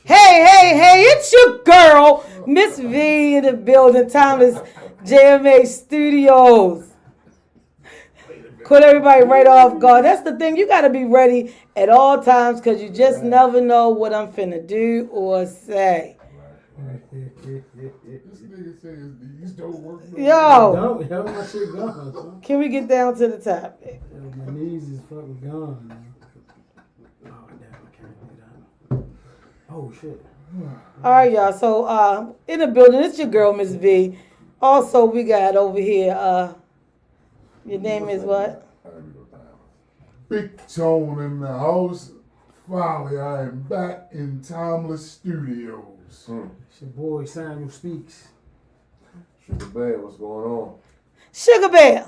Hey, it's your girl, Miss V in the building, Timeless JMA Studios. Caught everybody right off guard. That's the thing. You got to be ready at all times because you just never know what I'm finna do or say. This nigga says these don't work. Yo, My shit gone, son. can we get down to the topic? My knees is fucking gone, man. Oh, damn, I can't do that. Oh, shit. All right, y'all. So, in the building, it's your girl, Miss V. Also, we got over here, your name is what? Big Tone in the house. Finally, I am back in Timeless Studios. It's your boy, Samuel Speaks. Sugar Bear, what's going on? Sugar Bear.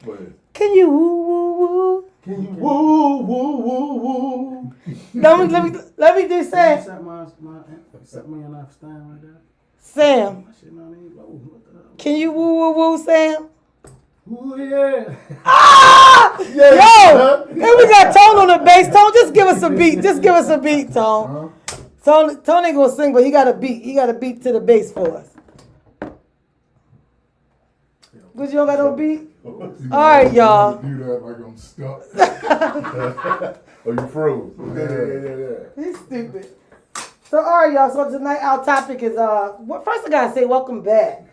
What is? Can you woo woo woo? Can you woo woo woo woo? Let me do Sam. Set me in off stand right there. Sam. My shit not even low. What the hell? Can you woo woo woo, Sam? Ooh, yeah. Ah! Yeah, Yo! Here we got Tone on the bass. Tone, just give us a beat. Just give us a beat, Tone. Tone ain't gonna sing, but he got a beat. He got a beat to the bass for us. But you don't got no beat? All right, y'all. Do that like I'm stuck. Oh, you froze. Yeah. He's stupid. So, all right, y'all. So tonight our topic is first I gotta say welcome back.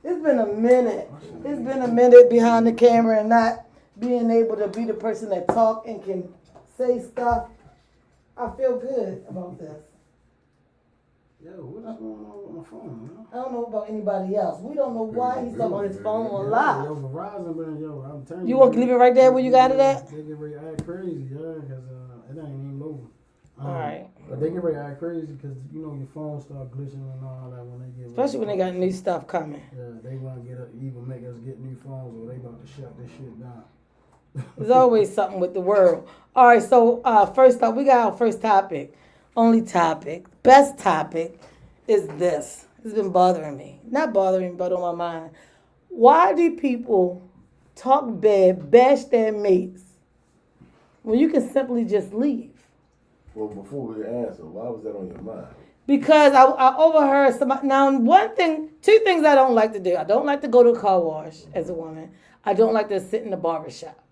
It's been a minute. It's been a minute behind the camera and not being able to be the person that talk and can say stuff. I feel good about this. Yo, what's going on with my phone, man? I don't know about anybody else. We don't know why he's talking on his phone a Yo, lot. Verizon, man, I'm telling you. You want to leave it right there where you got it at? They get ready to act crazy, yeah, because it ain't even moving. All right. But they get ready to act crazy because, you know, your phone start glitching and all that when they get ready. Especially when they got new stuff coming. Yeah, they want to either make us get new phones or they about to shut this shit down. There's always something with the world. All right, so first up, we got our first topic. Only topic. Best topic is this. It's been bothering me. Not bothering me, but on my mind. Why do people talk bad, bash their mates, when you can simply just leave? Well, before we answer, why was that on your mind? Because I overheard somebody. Now, two things I don't like to do. I don't like to go to a car wash as a woman. I don't like to sit in the barber shop.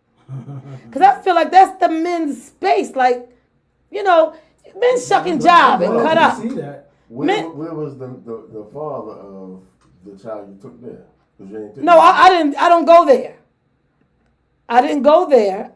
Because I feel like that's the men's space. Like, you know, men shucking job and cut up. See that? Where was the father of the child you took there? No, I didn't. I don't go there. I didn't go there.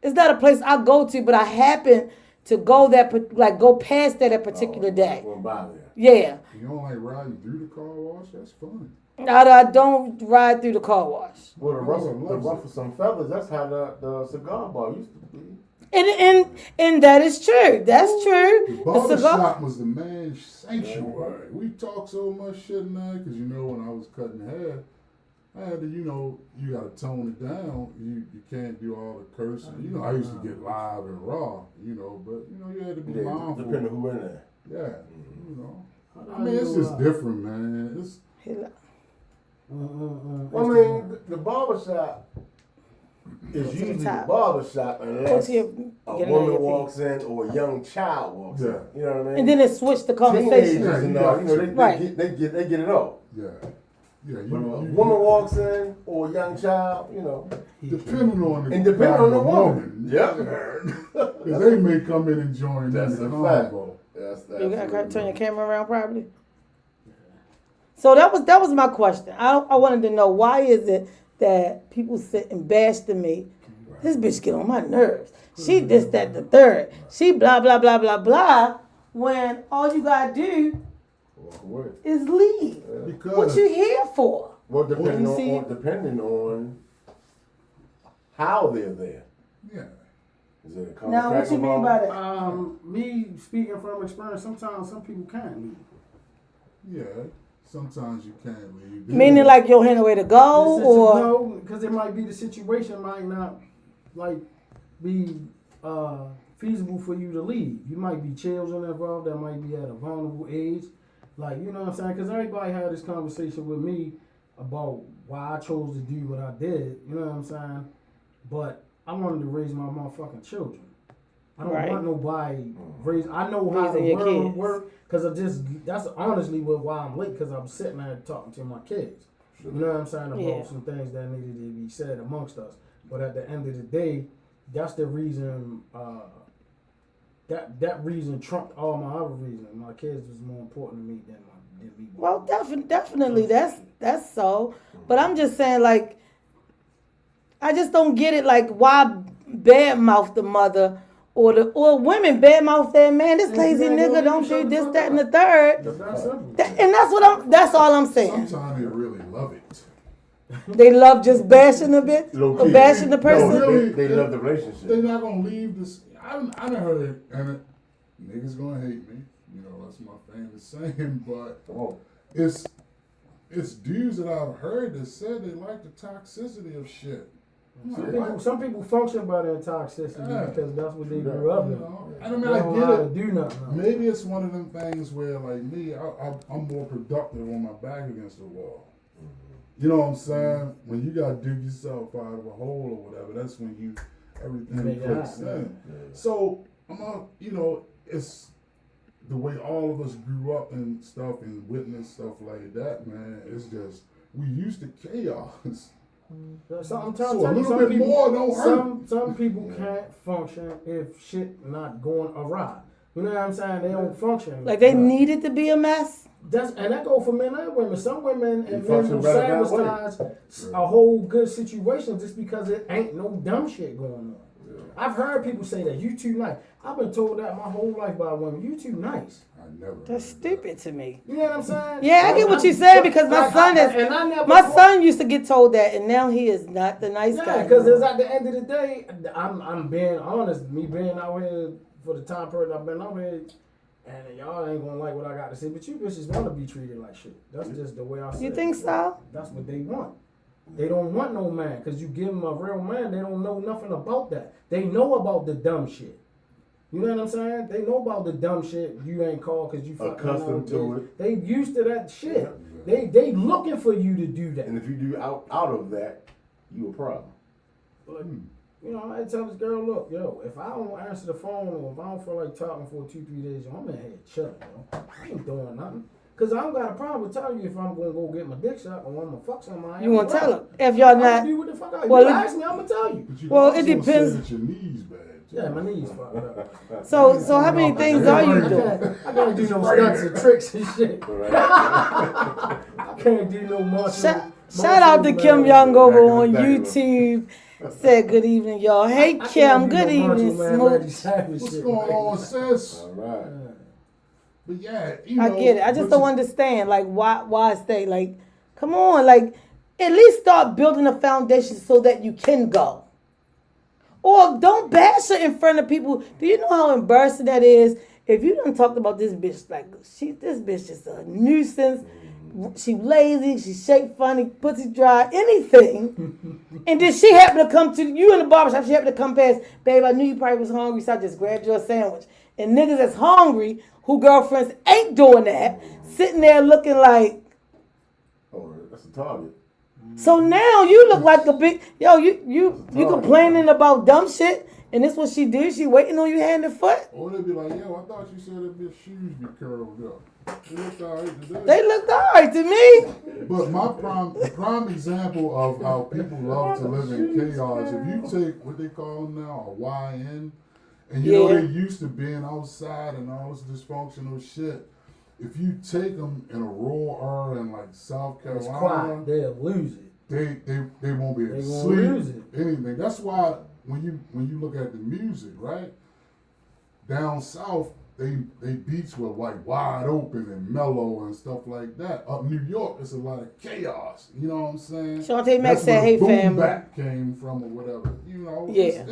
It's not a place I go to, but I happen to go there, like go past that a particular day. Went by there. Yeah. You don't like riding through the car wash? That's fun. I don't ride through the car wash. Well, the ruffle some feathers. That's how the cigar bar used to be. And that is true. That's true. The barber shop was the man's sanctuary. We talk so much shit in there because, you know, when I was cutting hair, I had to, you know, you got to tone it down. You can't do all the cursing. You know, I used to get live and raw, you know, but, you know, you had to be mindful. Depending on who in there. Yeah, you know. I mean, it's just different, man. It's... Well, I mean, the barbershop is usually the barbershop unless a woman walks in or a young child walks in. You know what I mean? And then it switched the conversation. Teenagers and all, you know, they get it all. Yeah. Yeah, When a woman walks in or a young child, you know. Depending on the woman. Yep. Because they may come in and join That's in the a fact. convo. You gotta turn your camera around properly. So that was my question. I wanted to know, why is it that people sit and bash the mate? This bitch get on my nerves. She this, that, the third. She blah blah blah blah blah. When all you gotta do is leave. Because what you here for? Well, depending on how they're there. Yeah. Is it a Now, what you mean by that? Me speaking from experience, sometimes some people can't leave. Yeah. Sometimes you can't leave. Meaning like you don't have no way to go, or no, because it might be the situation might not like be feasible for you to leave. You might be children involved that might be at a vulnerable age. Like, you know what I'm saying? Because everybody had this conversation with me about why I chose to do what I did. You know what I'm saying? But I wanted to raise my motherfucking children. I don't want nobody raise. I know how the Raising your world kids. works because that's honestly why I'm late because I'm sitting there talking to my kids. You know what I'm saying about Yeah. some things that needed to be said amongst us. But at the end of the day, that's the reason. That reason trumped all my other reasons. My kids was more important to me than me. Well, definitely, that's so. But I'm just saying, like, I just don't get it. Like, why badmouth the mother or women badmouth their man? This lazy nigga don't do this, that, and the third. That's simple. That's all I'm saying. Sometimes they really love it. They love just bashing a bit, or bashing the person. No, they love the relationship. They're not gonna leave this. I done heard it, and niggas gonna hate me. You know, that's my famous saying, but it's dudes that I've heard that said they like the toxicity of shit. Some people function by their toxicity because that's what they grew up in. I mean, They I don't get know how to it. do nothing. Maybe it's one of them things where, like me, I'm more productive on my back against the wall. You know what I'm saying? When you gotta dig yourself out of a hole or whatever, that's when everything clicks in. So it's the way all of us grew up and stuff and witnessed stuff like that, man. It's just we used to chaos. So I'm trying So to a tell you, little some bit people, more don't hurt. some people can't function if shit not going awry. You know what I'm saying? They don't function. Like they needed to be a mess. And that go for men and women. Some women and men function will better that sabotage a whole good situation just because it ain't no dumb shit going on. Yeah. I've heard people say that you too nice. I've been told that my whole life by women. You too nice. I never. That's stupid to me. You know what I'm saying? Yeah, I get what you're saying because my son used to get told that, and now he is not the nice guy. Yeah, because it's at the end of the day, I'm being honest. Me being out here for the time period I've been out here. And y'all ain't gonna like what I got to say, but you bitches want to be treated like shit. That's just the way I see it. You think so? That's what they want. They don't want no man, because you give them a real man, they don't know nothing about that. They know about the dumb shit. You know what I'm saying? They know about the dumb shit you ain't called because you fucking accustomed to it. They used to that shit. They looking for you to do that. And if you do out of that, you a problem. Like, you know, I tell this girl, look, yo, if I don't answer the phone or if I don't feel like talking for 2-3 days, yo, I'm in here chilling, yo. I ain't doing nothing. Because I don't got a problem with telling you if I'm going to go get my dick shot or I'm going to fuck somebody. You want to tell her? If y'all not. Do what the fuck I Well, you ask me, I'm going to tell you. But you Well, also it depends. Say that your knees bad. Yeah, my knees fucked up. So how many things are you doing? I can't do no stunts and tricks and shit. I can't do no martial. Shout out to Kim Young over on YouTube. Said good evening, y'all. Hey Kim, good evening, Smooth. What's going on, sis? All right. But yeah, I get it. I just don't understand, like, why stay? Like, come on, like, at least start building a foundation so that you can go. Or don't bash her in front of people. Do you know how embarrassing that is? If you done talked about this bitch, like, this bitch is a nuisance. She lazy, she shake funny, pussy dry, anything. And then she happened to come to you in the barbershop. She happened to come past, babe, I knew you probably was hungry, so I just grabbed you a sandwich. And niggas that's hungry, who girlfriends ain't doing that, sitting there looking like. Oh, that's a target. So now you look like a big, you complaining about dumb shit, and this what she do? She waiting on you hand and foot? Or they be like, yo, I thought you said that bitch shoes be curled up. They looked all right today. They looked all right to me. But my prime example of how people love to live in chaos, if you take what they call now a YN, and you know they're used to being outside and all this dysfunctional shit, if you take them in a rural area in like South Carolina, they'll lose it. They won't be able to sleep. Anything. That's why when you look at the music, right? Down south, they beats were like wide open and mellow and stuff like that. Up New York, it's a lot of chaos. You know what I'm saying? Shantae Mack said, "Hey fam." Back came from or whatever. You know. Yeah.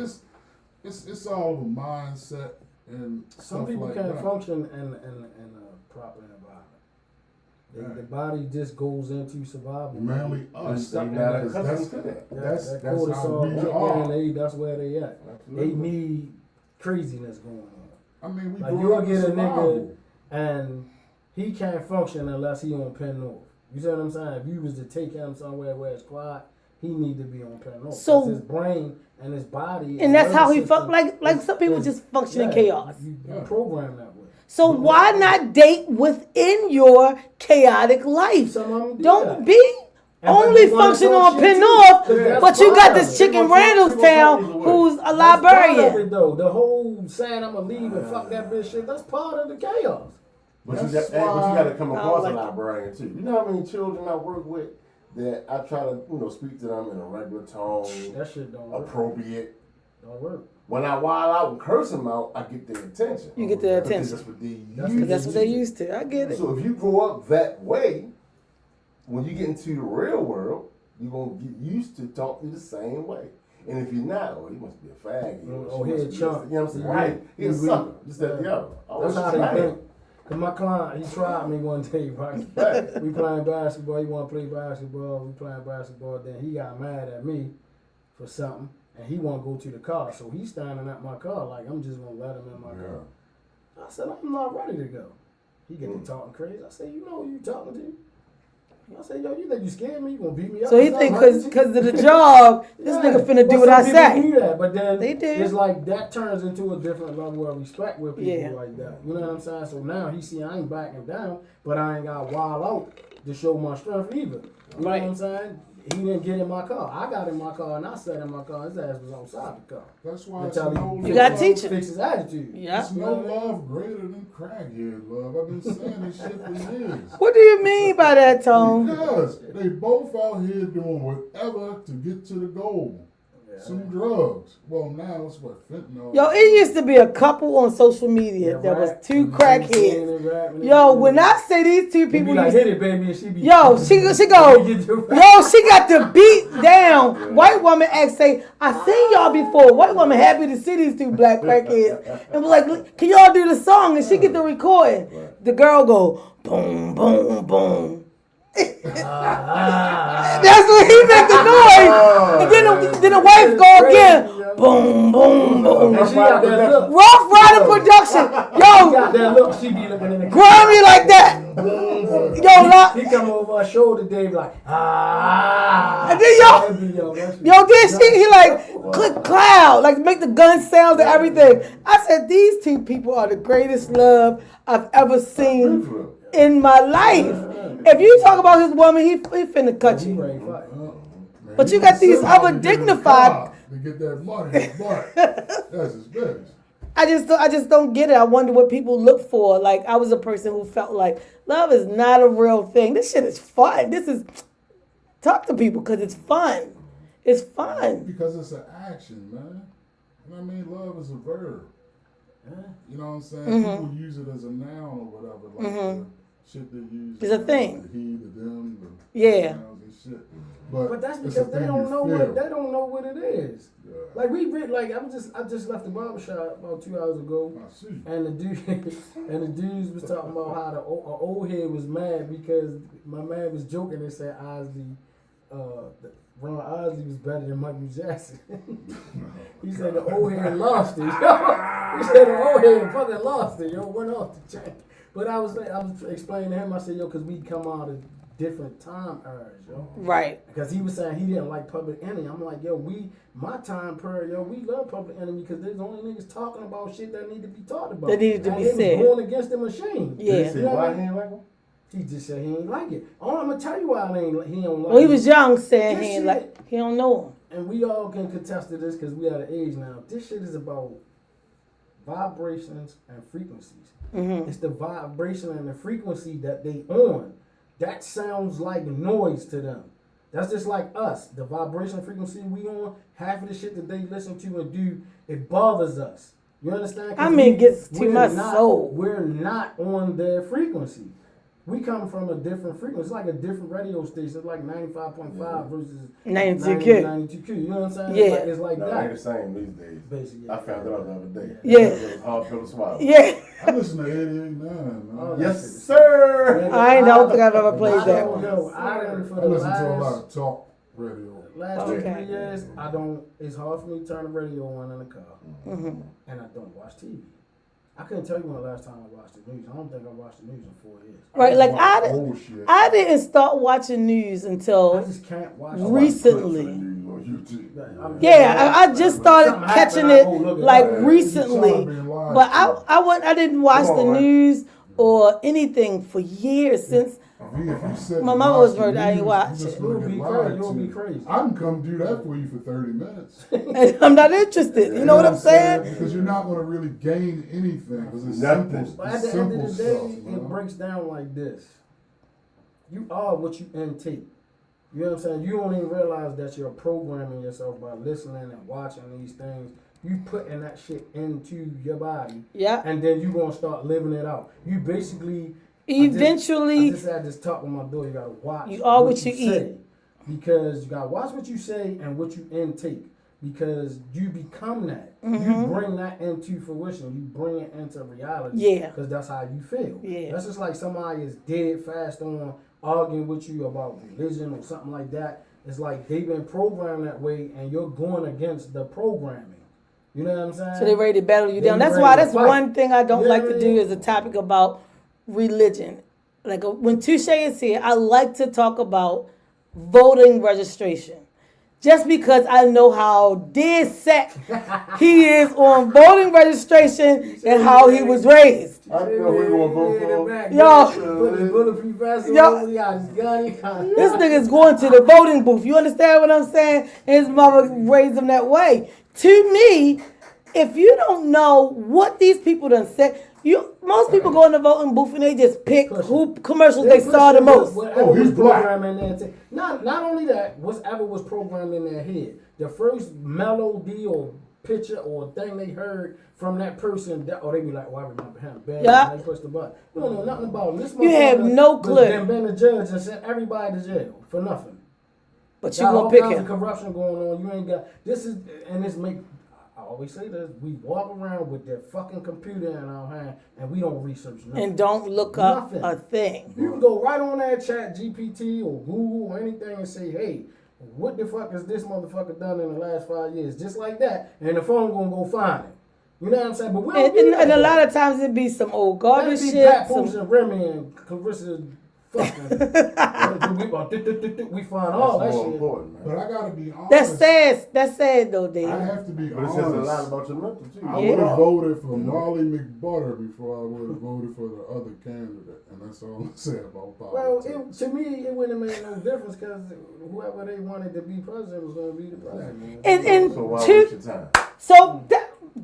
It's all a mindset and some people like can't that. function in a proper environment. The body just goes into survival. Mainly us. That's That's how we are. That's where they at. Absolutely. They need craziness going on. I mean, we like you'll get a nigga and he can't function unless he on Penn North. You see what I'm saying? If you was to take him somewhere where it's quiet, he need to be on Panault. So his brain and his body, and that's how he felt. Like some people just function in chaos. You program that way. So why not date within your chaotic life? Don't be only function on Penn North, but you got this chick in Randallstown who's a librarian. The whole saying I'm gonna leave and fuck that bitch shit, that's part of the chaos. But you got to come across a librarian too. You know how many children I work with that I try to speak to them in a regular tone. That shit don't work. Appropriate. Don't work. When I wild out and curse them out, I get their attention. You get their attention. That's what they're used to. I get it. So if you grow up that way, when you get into the real world, you're going to get used to talking the same way. And if you're not, he must be a faggot. He's a chump. You know what I'm saying? Right. He's a sucker. Just that the other. That's how they think. Cause my client, he tried me one day, right? We playing basketball, he want to play basketball, we playing basketball, then he got mad at me for something, and he want to go to the car, so he's standing at my car like, I'm just going to let him in my car. I said, I'm not ready to go. He get to talking crazy. I said, you know who you talking to? I said, yo, you think you scared me? You gonna beat me up? So he think because of the job, this nigga finna do what I say. Do that, but then they did. It's like that turns into a different level of respect with people like that. You know what I'm saying? So now he see I ain't backing down, but I ain't got wild out to show my strength either. You know what I'm saying? He didn't get in my car. I got in my car and I sat in my car. His ass was outside the car. That's why you got to teach him. Fix his attitude. Yeah. It's no love greater than crackhead love. I've been saying this shit for years. What do you mean by that, Tone? Because they both out here doing whatever to get to the goal. Some drugs. Well, now it's what, fentanyl. Yo, it used to be a couple on social media that was two crackheads. Yo, when I say these two people, like, hit it, baby, and she be. Yo, she go. Yo, she got the beat down. White woman say, I seen y'all before. White woman happy to see these two black crackheads, and was like, can y'all do the song? And she get the recording. The girl go boom, boom, boom. That's what he make the noise. And then the wife go again. Boom, boom, boom. And she got that look. Rough Rider production. Yo, got that look. She be looking in the grimy like that. Yo, he come over her shoulder, Dave, like, and then then he like click cloud, like make the gun sounds and everything. I said, these two people are the greatest love I've ever seen in my life. If you talk about his woman, he finna cut you. But you got these other dignified. To get that money in his butt. That's his business. I just don't get it. I wonder what people look for. Like, I was a person who felt like love is not a real thing. This shit is fun. Talk to people because it's fun. It's fun. Because it's an action, man. You know what I mean? Love is a verb. You know what I'm saying? People use it as a noun or whatever. Like the shit they use. It's a thing. The he, the them, the nouns and shit. But that's because they don't know what it is. Yeah. Like I just left the barbershop about 2 hours ago, and the dudes was talking about how the old head was mad because my man was joking and said Ron Osley was better than Michael Jackson. He said the old head lost it. He said the old head fucking lost it. Went off the chain. But I was explaining to him. I said, because we come out of different time eras, Right. Because he was saying he didn't like Public Enemy. I'm like, my time period, we love Public Enemy because there's only niggas talking about shit that need to be talked about. That needed to be said. Going against the machine. Yeah. Did he say why he ain't like him? He just said he ain't like it. Oh, I'm gonna tell you why he don't like it. Well, he was young, saying he don't know him. And we all can contest to this because we at an age now. This shit is about vibrations and frequencies. Mm-hmm. It's the vibration and the frequency that they on. That sounds like noise to them. That's just like us. The vibration frequency we on, half of the shit that they listen to and do, it bothers us. You understand? It gets to my soul. We're not on their frequency. We come from a different frequency. It's like a different radio station. It's like 95.5 versus 92Q. 92Q. You know what I'm saying? Yeah. It's like that. Ain't the same these days. Basically. I found out the other day. Yeah. It was hard pill to swallow. Yeah. I listen to 88.9, man. Yes, sir. I don't think I've ever played that. I listen to a lot of talk radio. Last 2-3 years, it's hard for me to turn the radio on in the car. Mm-hmm. And I don't watch TV. I couldn't tell you when the last time I watched the news. I don't think I watched the news in 4 years. Right, like I I didn't start watching news I until just can't watch recently. YouTube. Yeah, I just started Something catching happened, it I go look at like it. recently, but I didn't watch the news or anything for years since. My mama was murdered. I ain't watch it. You'll be crazy. I can come do that for you for 30 minutes. And I'm not interested. You know what I'm saying? Because you're not going to really gain anything. Because it's Nothing. simple. But at the end of the day, it breaks down like this. You are what you intake. You know what I'm saying? You don't even realize that you're programming yourself by listening and watching these things. You putting that shit into your body. Yeah. And then you going to start living it out. You basically... Eventually... I just had this talk with my daughter. You got to watch you are what you say. eat. Because you got to watch what you say and what you intake. Because you become that. Mm-hmm. You bring that into fruition. You bring it into reality. Yeah. Because that's how you feel. Yeah. That's just like somebody is dead fast on arguing with you about religion or something like that. It's like they've been programmed that way and you're going against the programming. You know what I'm saying? So they ready to battle you down. That's one thing I don't like to do is a topic about religion. Like when Touche is here, I like to talk about voting registration. Just because I know how dead set he is on voting registration and how he was raised. I know we gonna vote for. This nigga's going to the voting booth. You understand what I'm saying? His mother raised him that way. To me, if you don't know what these people done said, most people go in the voting booth and they just pick who commercials they saw the most. Whatever was programmed in there. Not only that, whatever was programmed in their head. The first melody or picture or thing they heard from that person, they be like, "Oh, I remember him." Bam, yeah. They push the button. You don't know nothing about him. This you have no clue. Then been a judge and sent everybody to jail for nothing. But you gonna pick him. All kinds of corruption going on. You ain't got this make. I always say this: we walk around with that fucking computer in our hand and we don't research nothing. And don't look up a thing. You can go right on that Chat GPT or Google or anything and say, "Hey, what the fuck has this motherfucker done in the last 5 years?" Just like that, and the phone gonna go find it. You know what I'm saying? But we don't and a lot of times it be some old garbage shit. Pat Poops and Remy and Clarissa fucking. We find all that shit. But I gotta be honest. That's sad though, Dave. I have to be honest. But it says a lot about your mental too. I would have voted for Molly McButter before I would have voted for the other candidate, and that's all I'm saying about politics. Well, to me, it wouldn't have made no difference because whoever they wanted to be president was going to be the president. And so why waste your time? So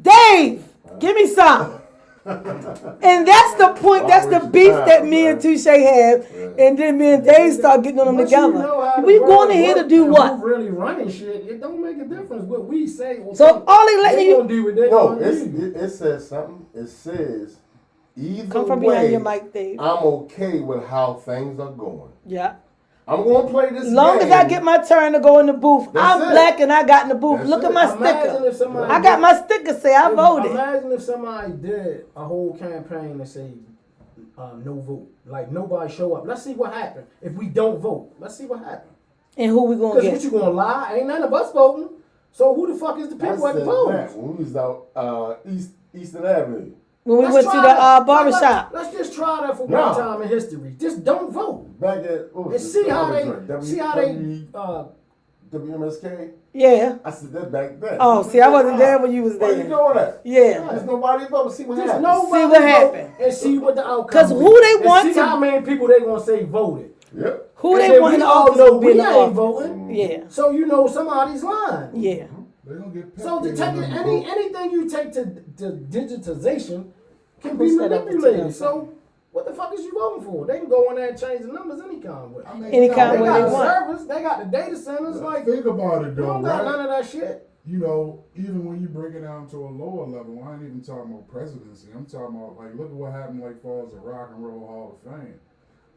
Dave, give me some. And that's the point. That's the beef that me and Touche have, and then me and Dave start getting on them together. We going in here to do what? Really running shit. It don't make a difference what we say. So all they letting you do what they no, it says something. It says either come from way, behind your mic, Dave. I'm okay with how things are going. Yeah. I'm gonna play this. As long as I get my turn to go in the booth, I'm black and I got in the booth. That's Look at my Imagine sticker. I got my sticker say I voted. Imagine if somebody did a whole campaign and say no vote. Like nobody show up. Let's see what happened. If we don't vote, let's see what happened. And who we gonna get? Because what you gonna lie? Ain't none of us voting. So who the fuck is the people at the polls? When we was out Eastern Avenue. When we went to the barbershop. Let's just try that for one time in history. Just don't vote. Back at see how they WMSK? Yeah. I said that back then. Oh, see, I wasn't there when you was there. Why you doing that? Yeah. There's nobody voting. See what happens. See what happened. And see what the outcome. Because who they want to. See how many people they gonna say voted. Yep. Who they want in office know be in the ain't office. voting. Yeah. So you know somebody's lying. Yeah. They gonna get so to take anything you take to digitization can be manipulated. So what the fuck is you voting for? They can go in there and change the numbers any kind of way. Any kind of way they they want. Servers, they got the data centers. Like think about it though, you don't got none of that shit. You know, even when you break it down to a lower level, I ain't even talking about presidency. I'm talking about like look at what happened like far as the Rock and Roll Hall of Fame.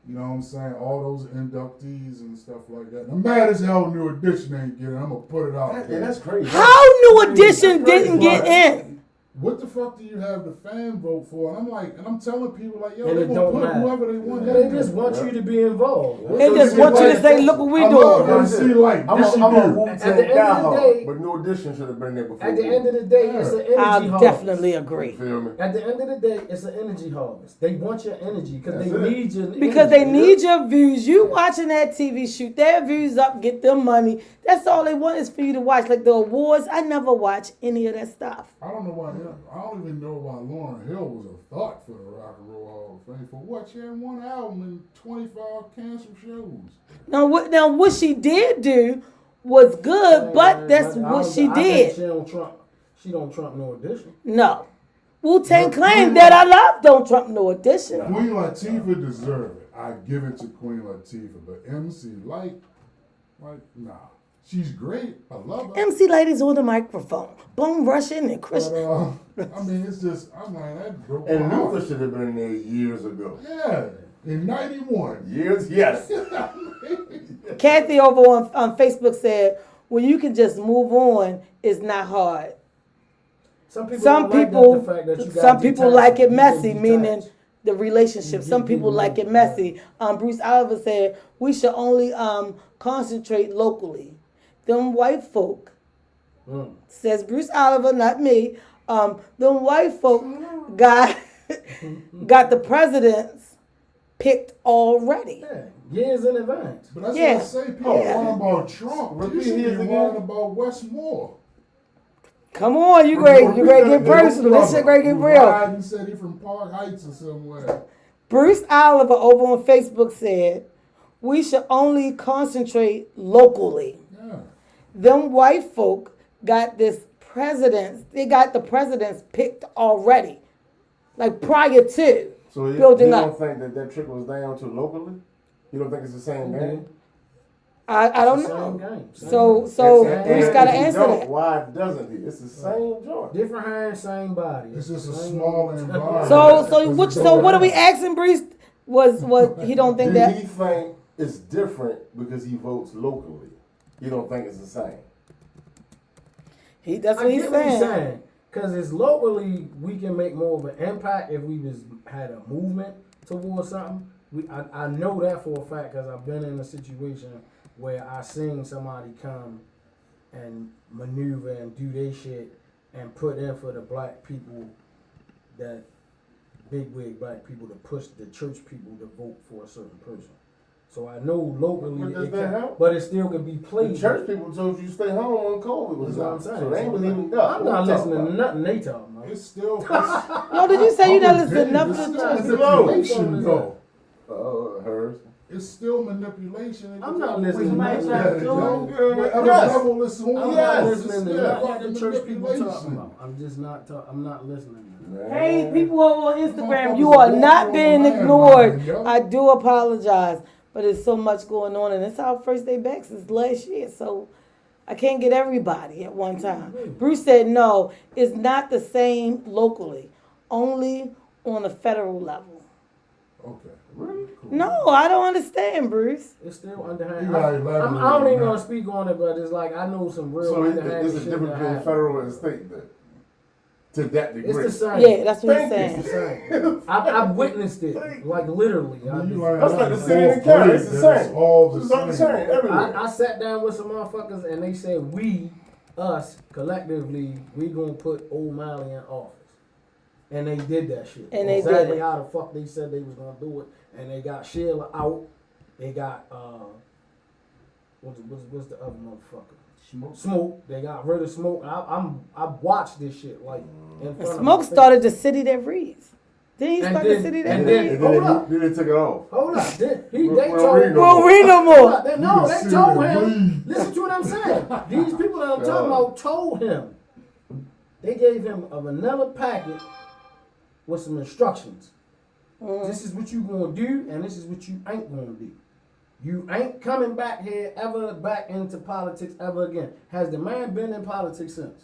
You know what I'm saying? All those inductees and stuff like that. I'm mad as hell New Edition ain't getting it. I'm gonna put it out. Yeah, that's crazy. How New Edition didn't get in? what the fuck do you have the fan vote for? And I'm telling people like, yo, And they it gonna don't put matter. whoever they want. They just want you to be involved. They just want you to say, look what we doing. MC Light. I'm a At the end of the diehard, day- but no addition should have been there before. At the end of the day, it's an energy I'll harvest. definitely agree. You feel me? At the end of the day, it's an energy harvest. They want your energy because they That's it. need your Because energy. they need your views. You watching that TV, shoot their views up, get them money. That's all they want is for you to watch. Like the awards, I never watch any of that stuff. I don't know why. I don't even know why Lauryn Hill was a thought for the Rock and Roll Hall of Fame. For what? She had one album and 25 canceled shows. Now what she did do was good, but that's But what she I think did. She don't trump no addition. No. Wu-Tang Clan that I love don't trump no addition. Queen Latifah deserved it. I give it to Queen Latifah, but MC Light, like, nah. She's great. I love her. MC Ladies on the microphone. Bone rushing and Christian. But, I mean, it's just, I'm like, that broke And my heart. Luther should have been there years ago. Yeah, in 91. Years? Yes. Kathy over on Facebook said, well, you can just move on. It's not hard. Some people, Some don't like people, the fact that you some got people detached. like it You messy, can meaning detach. the relationship. You Some get people people like it like messy. Bruce Oliver said we should only concentrate locally. Them white folk, says Bruce Oliver, not me. Them white folk got the presidents picked already. Yeah, years in advance. But that's Yeah. what I say. People Yeah. worrying about Trump. You Repeat should be his again. worrying about Westmore. Come on, you great get personal. This shit great get real. Biden said he from Park Heights or somewhere. Bruce Oliver over on Facebook said we should only concentrate locally. Yeah. Them white folk got the presidents picked already. Like prior to So you building don't up. think that trickles down to locally? You don't think it's the same game? I don't It's the same know. game. Same So game. Bruce And gotta if you answer don't, that. Why doesn't he? It's the same joint. Different hands, same body. It's just a Same- smaller environment. So what are we asking Bruce? Was he don't think Do that he think it's different because he votes locally? You don't think it's the same? that's I what he's get what he's saying. saying. Because it's locally, we can make more of an impact if we had a movement towards something. I know that for a fact because I've been in a situation where I seen somebody come and maneuver and do their shit and put in for the black people, that bigwig black people, to push the church people to vote for a certain person. So I know locally, But does that help? but it still can be The played. church people told you stay home when COVID was That's what I'm out. saying. So they ain't So believing God. I'm not listening to nothing they talking about. It's still. No, did you say you not listening to It's nothing? still to- manipulation, though. Hers. It's still manipulation. I'm not listening to Whatever nothing. Yes. level it's on, I'm Yes. not it's listening to still nothing fucking the church people talking manipulation. about. I'm just not I'm not listening to that. Hey, people over on Instagram, Motherfuckers you are walking not on being land ignored. mine, yo. I do apologize, but there's so much going on, and it's our first day back since last year, so I can't get everybody at one time. Bruce said no, it's not the same locally, only on a federal level. Okay. Really? Cool. No, I don't understand, Bruce. It's still underhand. You gotta I don't elaborate even on want that. to speak on it, but it's like I know some real So underhand there's a shit difference that between happen. federal and state then. To that degree. It's the same. Yeah, that's what he's Thank you. saying. It's the same. I've witnessed it, like literally. You I, learn That's that like the in same fourth carry, grade, it's the that same. all the It's all the same. same everywhere. I sat down with some motherfuckers and they said us collectively, we gonna put O'Malley in office. And they did that shit. And they did exactly it. how the fuck they said they was gonna do it. And they got Sheila out. They got what's the other motherfucker? Smoke. They got rid of Smoke. I watched this shit like in And front of Smoke my face. started the city that reads. Didn't he And start then- the city and that then- reads? hold up. Then they took it off. Hold up. They Well, told read We don't read no Hold more. up, no, You they see told the him. bleed. Listen to what I'm saying. These people that I'm talking about told him. They gave him a vanilla packet with some instructions. This is what you gonna do, and this is what you ain't gonna do. You ain't coming back here ever back into politics ever again. Has the man been in politics since?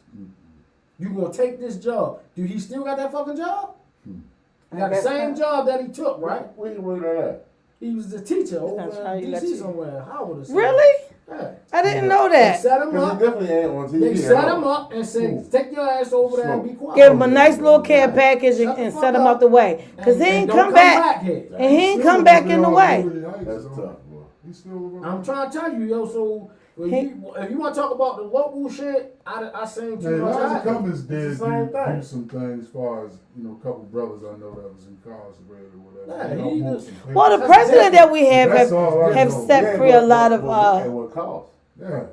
You gonna take this job? Do he still got that fucking job? He got the same job that he took, right? Where you read that? He was the teacher over That's how you in let DC you- somewhere. Howard or something. Really? Yeah. I didn't know that. They set him Because up. it definitely ain't on TV. They set him up and said, take your ass over there and be quiet. Give him a nice little care package Shut the and fuck set him up. out the way. Because he And ain't don't come back. here. And he ain't come back in the way. That's tough, boy. He's still I'm trying to tell you, yo, so if you want to talk about the local shit, I seen too much. Elijah Cummings did It's the same do thing. some things as far as, a couple brothers I know that was incarcerated or whatever. Yeah, They he don't want just- some papers. Well, the That's president that we have That's all I have know. set free a lot of At what cost? Yeah,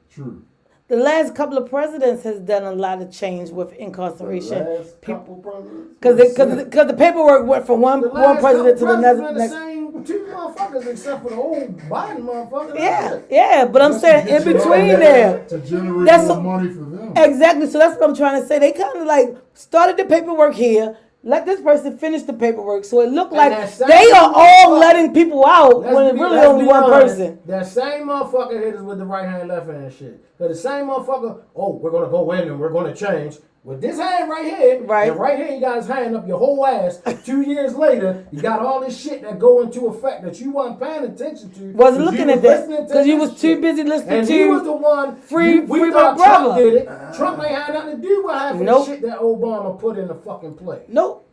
true. the last couple of presidents has done a lot of change with incarceration. The last couple presidents? Because the paperwork went from one president to the next. The same two motherfuckers except for the old Biden motherfucker. Yeah, but I'm saying in between there. To generate That's more a- money for them. Exactly. So that's what I'm trying to say. They kind of like started the paperwork here. Let this person finish the paperwork, so it looked like that same they are all motherfucker- letting people out when it's really only one person. That same motherfucker hit us with the right hand, left hand shit. But the same motherfucker, we're gonna go in and we're gonna change. With this hand right here, Right. and right here you got his hand up your whole ass. 2 years later, you got all this shit that go into effect that you weren't paying attention to. Wasn't looking at that listening to because you this was too shit. busy listening And to. he was the one. Free we my thought brother. Trump did it. Trump ain't had nothing to do with half of Nope. the shit that Obama put in the fucking play. Nope.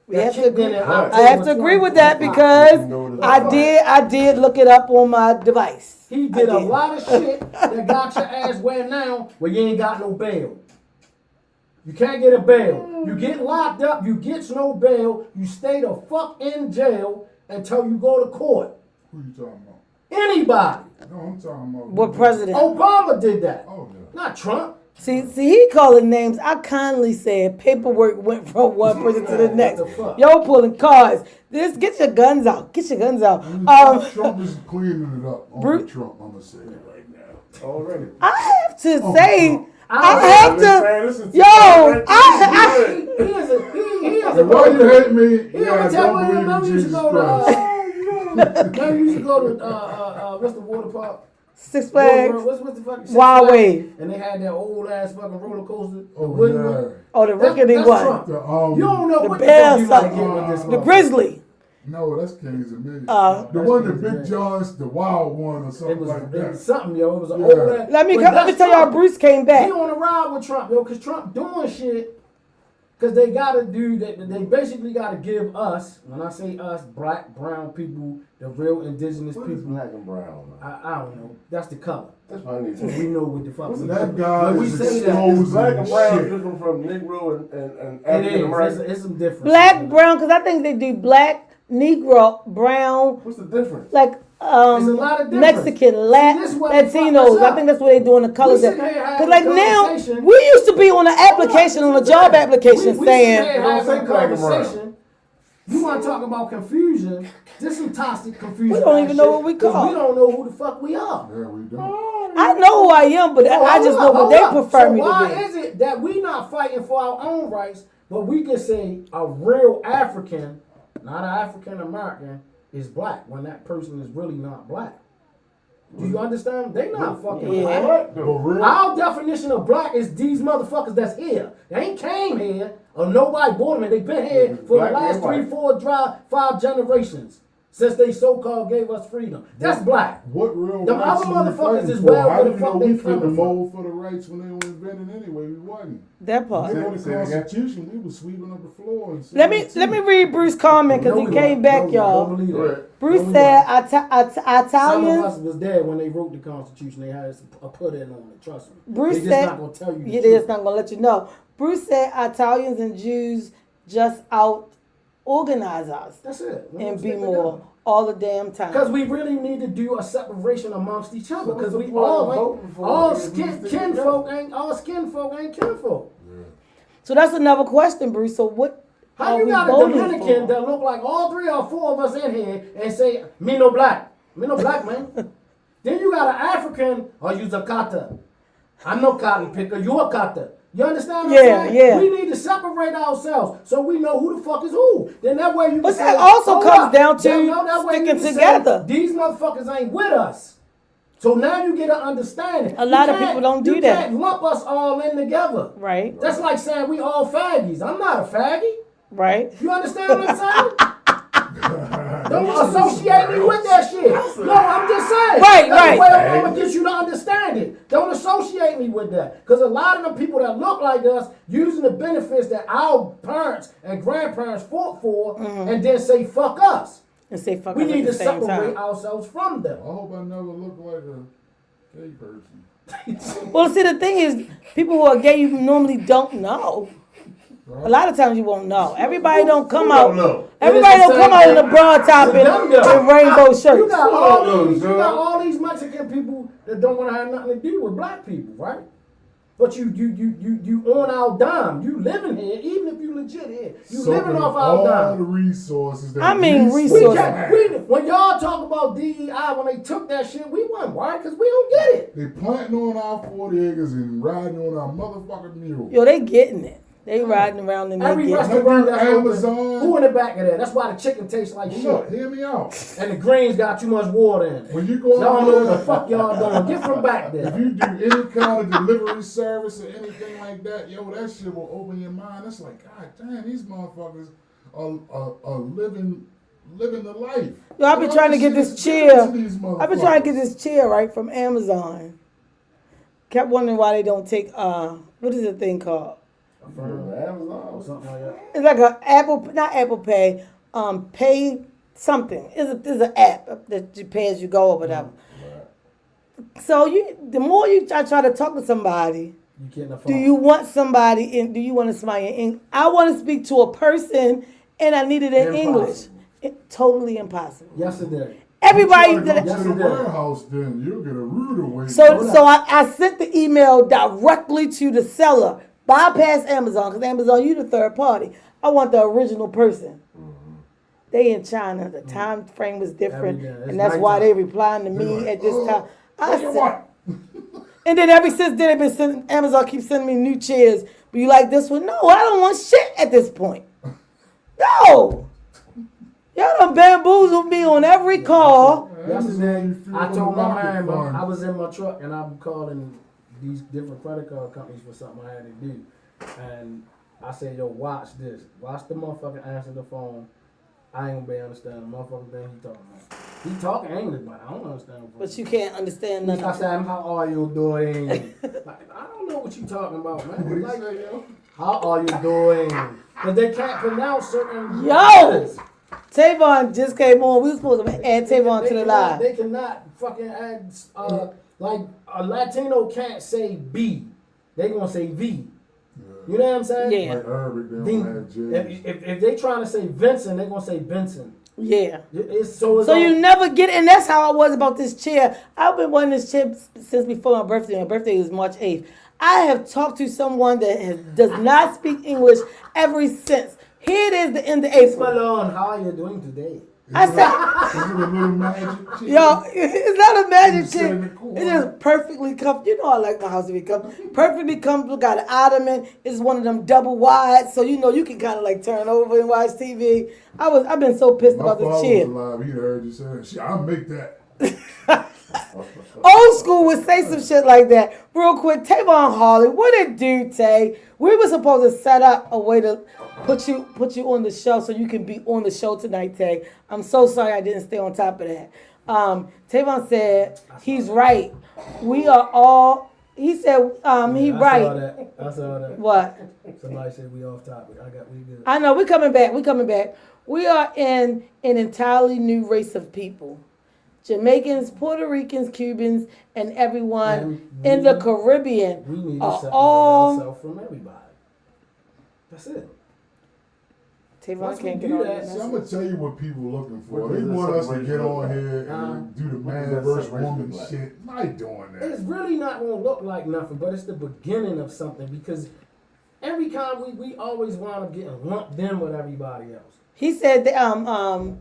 We That have to shit agree. been in I have to agree with that because I did look it up on my device. He did I a lot of shit that got your ass where now where you ain't got no bail. You can't get a bail. You get locked up, you get no bail, you stay the fuck in jail until you go to court. Who you talking about? Anybody. No, I'm talking about. What president? Obama did that. Oh, yeah. Not Trump. See, he calling names. I kindly said paperwork went from one person to the next. What the fuck? Yo, pulling cards. Get your guns out. Get your guns out. Trump is cleaning it up. Bruce- Trump, I'm going to say it right now. Already. I have to Oh, say, Trump. I have to. Yo, I He is a And why you hate me? He ever tell me remember you used to go to remember you used to go to what's the water park? Six Flags. What's the fucking Six Wild Flags? Wave. And they had that old ass fucking roller coaster. Oh, wooden yeah. one. Oh, the rickety That's one. Trump. The, You don't know The what the bear fuck you like something. getting with this The motherfucker. Grizzly. No, that's Kings of Millions. Uh, the one that Big John's, the wild one or It something was, like it that. was something, yo. It was an Yeah. old ass. let me but let me that's tell y'all, Trump. Bruce came back. He on a ride with Trump, yo, because Trump doing shit. Because they gotta do that. They basically gotta give us, when I say us, black, brown people, the real indigenous What is people. black and brown? Man? I don't know. That's the color. That's what I need So to we know what the fuck. What's we that do. guy When we is say that, exposed. Is black and brown Shit. different from Negro and it African is. American? It's some difference. Black, brown, because I think they do black, Negro, brown, What's the difference? like There's a lot of difference. Mexican, this is what we fucked Latinos. us I up. think that's what they do in the colors. sit here having Because like a now, conversation. we used to be on the application, on the job application, we saying, sit here Don't having say a black and brown. conversation. You want to talk about confusion? This some toxic confusion. We don't ass even know shit, what we 'cause call. We don't know who the fuck we are. Yeah, we don't. I know who I am, but I just know what they prefer me why to be. is it that we not fighting for our own rights, but we can say a real African, not an African American, is black when that person is really not black? Do you understand? They not fucking Yeah. black. For real? Our definition of black is these motherfuckers that's here. They ain't came here or nobody born them. They been here for the Black last and white. 3, 4, 5 generations since they so-called gave us freedom. That's black. What real Them rights other are we motherfuckers fighting is for? well How where do the you know fuck we they fit the coming from? mold for the rights when they were invented anyway? We wasn't. That part. They wrote the Say it again. Constitution. We was sweeping up the floor. And Let me read Bruce's comment because he came back, y'all. Don't believe that. Bruce No, we said wasn't. Some of Italians. us was there when they wrote the Constitution. They had a put in on it. Trust me. Bruce they just said, not gonna tell you. The yeah, truth. they're just not gonna let you know. Bruce said Italians and Jews just out organize us That's it. We and don't be stick more together. all the damn time. Because we really need to do a separation amongst each other. So Because what's we the point all of ain't voting for all it if we skin stick kinfolk ain't all skinfolk ain't kinfolk. So that's another question, Bruce. So what How are you we got a voting Dominican for? that look like all 3 or 4 of us in here and say me no black man? Then you got an African or you's a kata. I'm no cotton picker. You a kata. You understand what Yeah, I'm saying? yeah. We need to separate ourselves so we know who the fuck is who. Then that way you can But say, that also hold comes up. down to That way you sticking can say, together. These motherfuckers ain't with us. So now you get an understanding. A lot of people don't do you that. You can't lump us all in together. Right, That's like saying we all faggies. I'm not a faggy. right. You understand what I'm saying? Don't associate me with that shit. No, I'm just saying. Right. That's the way Obama gets you to understand it. Don't associate me with that. Because a lot of the people that look like us using the benefits that our parents and grandparents fought for and then say fuck us. And say fuck We us need at to the same separate time. ourselves from them. I hope I never look like a gay person. Well, see, the thing is, people who are gay, you normally don't know. A lot of times you won't know. Everybody don't come out. Everybody don't come out in a broad top and rainbow You shirts. got all these Mexican people that don't want to have nothing to do with black people, right? But you on our dime. You living here, even if you legit here. You living off our dime. All the resources that I mean, we resources. When y'all talk about DEI, when they took that shit, we wasn't right because we don't get it. They planting on our 40 acres and riding on our motherfucking mule. Yo, they getting it. They riding around and they Every getting it. restaurant that's Amazon. open, who in the back of that? That's why the chicken tastes like Look, shit. hear me out. And the greens got too much water in it. When you go Y'all out know what there, the fuck y'all doing. Get from back if there. you do any kind of delivery service or anything like that, yo, that shit will open your mind. It's like, God damn, these motherfuckers are living the life. Yo, I've been All trying to get shit this is chair. given to these I've been trying to get motherfuckers. this chair, right, from Amazon. Kept wondering why they don't take, what is the thing called? Amazon Or something like that. It's like not Apple Pay, Pay something. It's an app that you pay as you go or whatever. So the more I try to talk to somebody, You getting the phone. do you want somebody in English? I want to speak to a person and I need it in English. Totally impossible. Yesterday. Everybody You try to did go it. to the warehouse, then you'll get a rude awakening. So I sent the email directly to the seller. Bypass Amazon, because Amazon, you the third party. I want the original person. They in China. The time frame was different. And that's why they replying to me at this time. I said, and then ever since then, they've been sending, Amazon keeps sending me new chairs. But you like this one? No, I don't want shit at this point. No. Y'all done bamboozled me on every call. Yesterday, I told my man, I was in my truck and I'm calling these different credit card companies for something I had to do. And I said, yo, watch this. Watch the motherfucker answer the phone. I ain't gonna be understanding the motherfucking thing he talking about. He talking English, but I don't understand. But you can't understand nothing. I said, how are you doing? Like, I don't know what you talking about, man. What do you Like, say, yo? how are you doing? Because they can't pronounce certain Yo! letters. Tavon just came on. We were supposed to add Tavon to the live. They cannot fucking add, like a Latino can't say B. They gonna say V. You know what I'm saying? Yeah. Like Arabic, they don't have J's. If they trying to say Vincent, they gonna say Benson. Yeah. It's So you never get it, and that's how I was about this chair. I've been wanting this chair since before my birthday. My birthday is March 8th. I have talked to someone that does not speak English ever since. Here it is, the end of April. Malone, how are you doing today? I said, Is it a little magic chair? yo, it's not a magic sit in chair. the corner. It's just perfectly comfortable. You know I like my house to be comfortable. Perfectly comfortable. Got an ottoman. It's one of them double wide, so you know you can kind of like turn over and watch TV. I've been so pissed My about this father chair. was alive. He heard you say, "Shit, I'll make that." Old school would say some shit like that. Real quick, Tavon Harley, what it do, Tay? We were supposed to set up a way to put you on the show so you can be on the show tonight, Tay. I'm so sorry I didn't stay on top of that. Tavon said he's right. We are all. He said he right. I saw that. What? Somebody said we off topic. We good. I know, we're coming back. We are in an entirely new race of people. Jamaicans, Puerto Ricans, Cubans, and everyone in the Caribbean We need to are separate all. ourselves from everybody. That's it. Tavon Once we can't do get on that, See, I'm gonna tell you what people looking for. What They does that want us to separation get look on like? here and do the What man does that versus separation woman look like? shit. I ain't doing that. It's really not gonna look like nothing, but it's the beginning of something because every time we always wind up getting lumped in with everybody else. He said that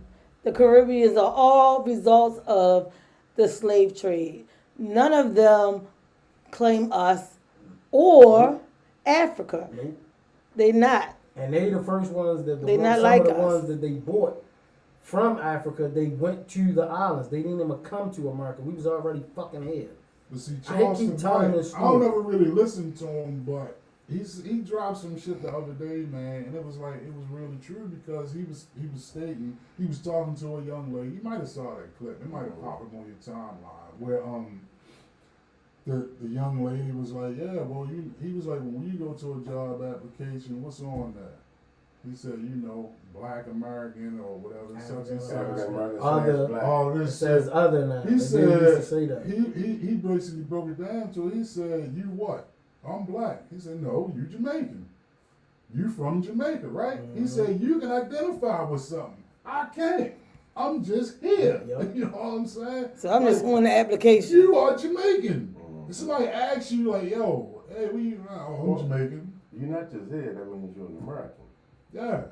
the Caribbeans are all results of the slave trade. None of them claim us or Africa. Nope. They not. And they the first ones that They not some like of the us. ones that they bought from Africa. They went to the islands. They didn't even come to America. We was already fucking here. But see, I hate keep Charleston telling White, this I don't story. ever really listen to him, but he dropped some shit the other day, man, and it was really true because he was stating he was talking to a young lady. You might have saw that clip. It might have popped up on your timeline where the young lady was like, yeah, well he was like, well, when you go to a job application, what's on there? He said, Black American or whatever, such and such. All this says other now. He said say that. he basically broke it down to it. He said, you what? I'm black. He said, no, you Jamaican. You from Jamaica, right? He said, you can identify with something. I can't. I'm just here. Yep. You know what I'm saying? So I'm just on the application. You are Jamaican. If somebody asks you, like, yo, hey, where you from? Oh, I'm Jamaican. You're not just here, that means you're an American. Yeah.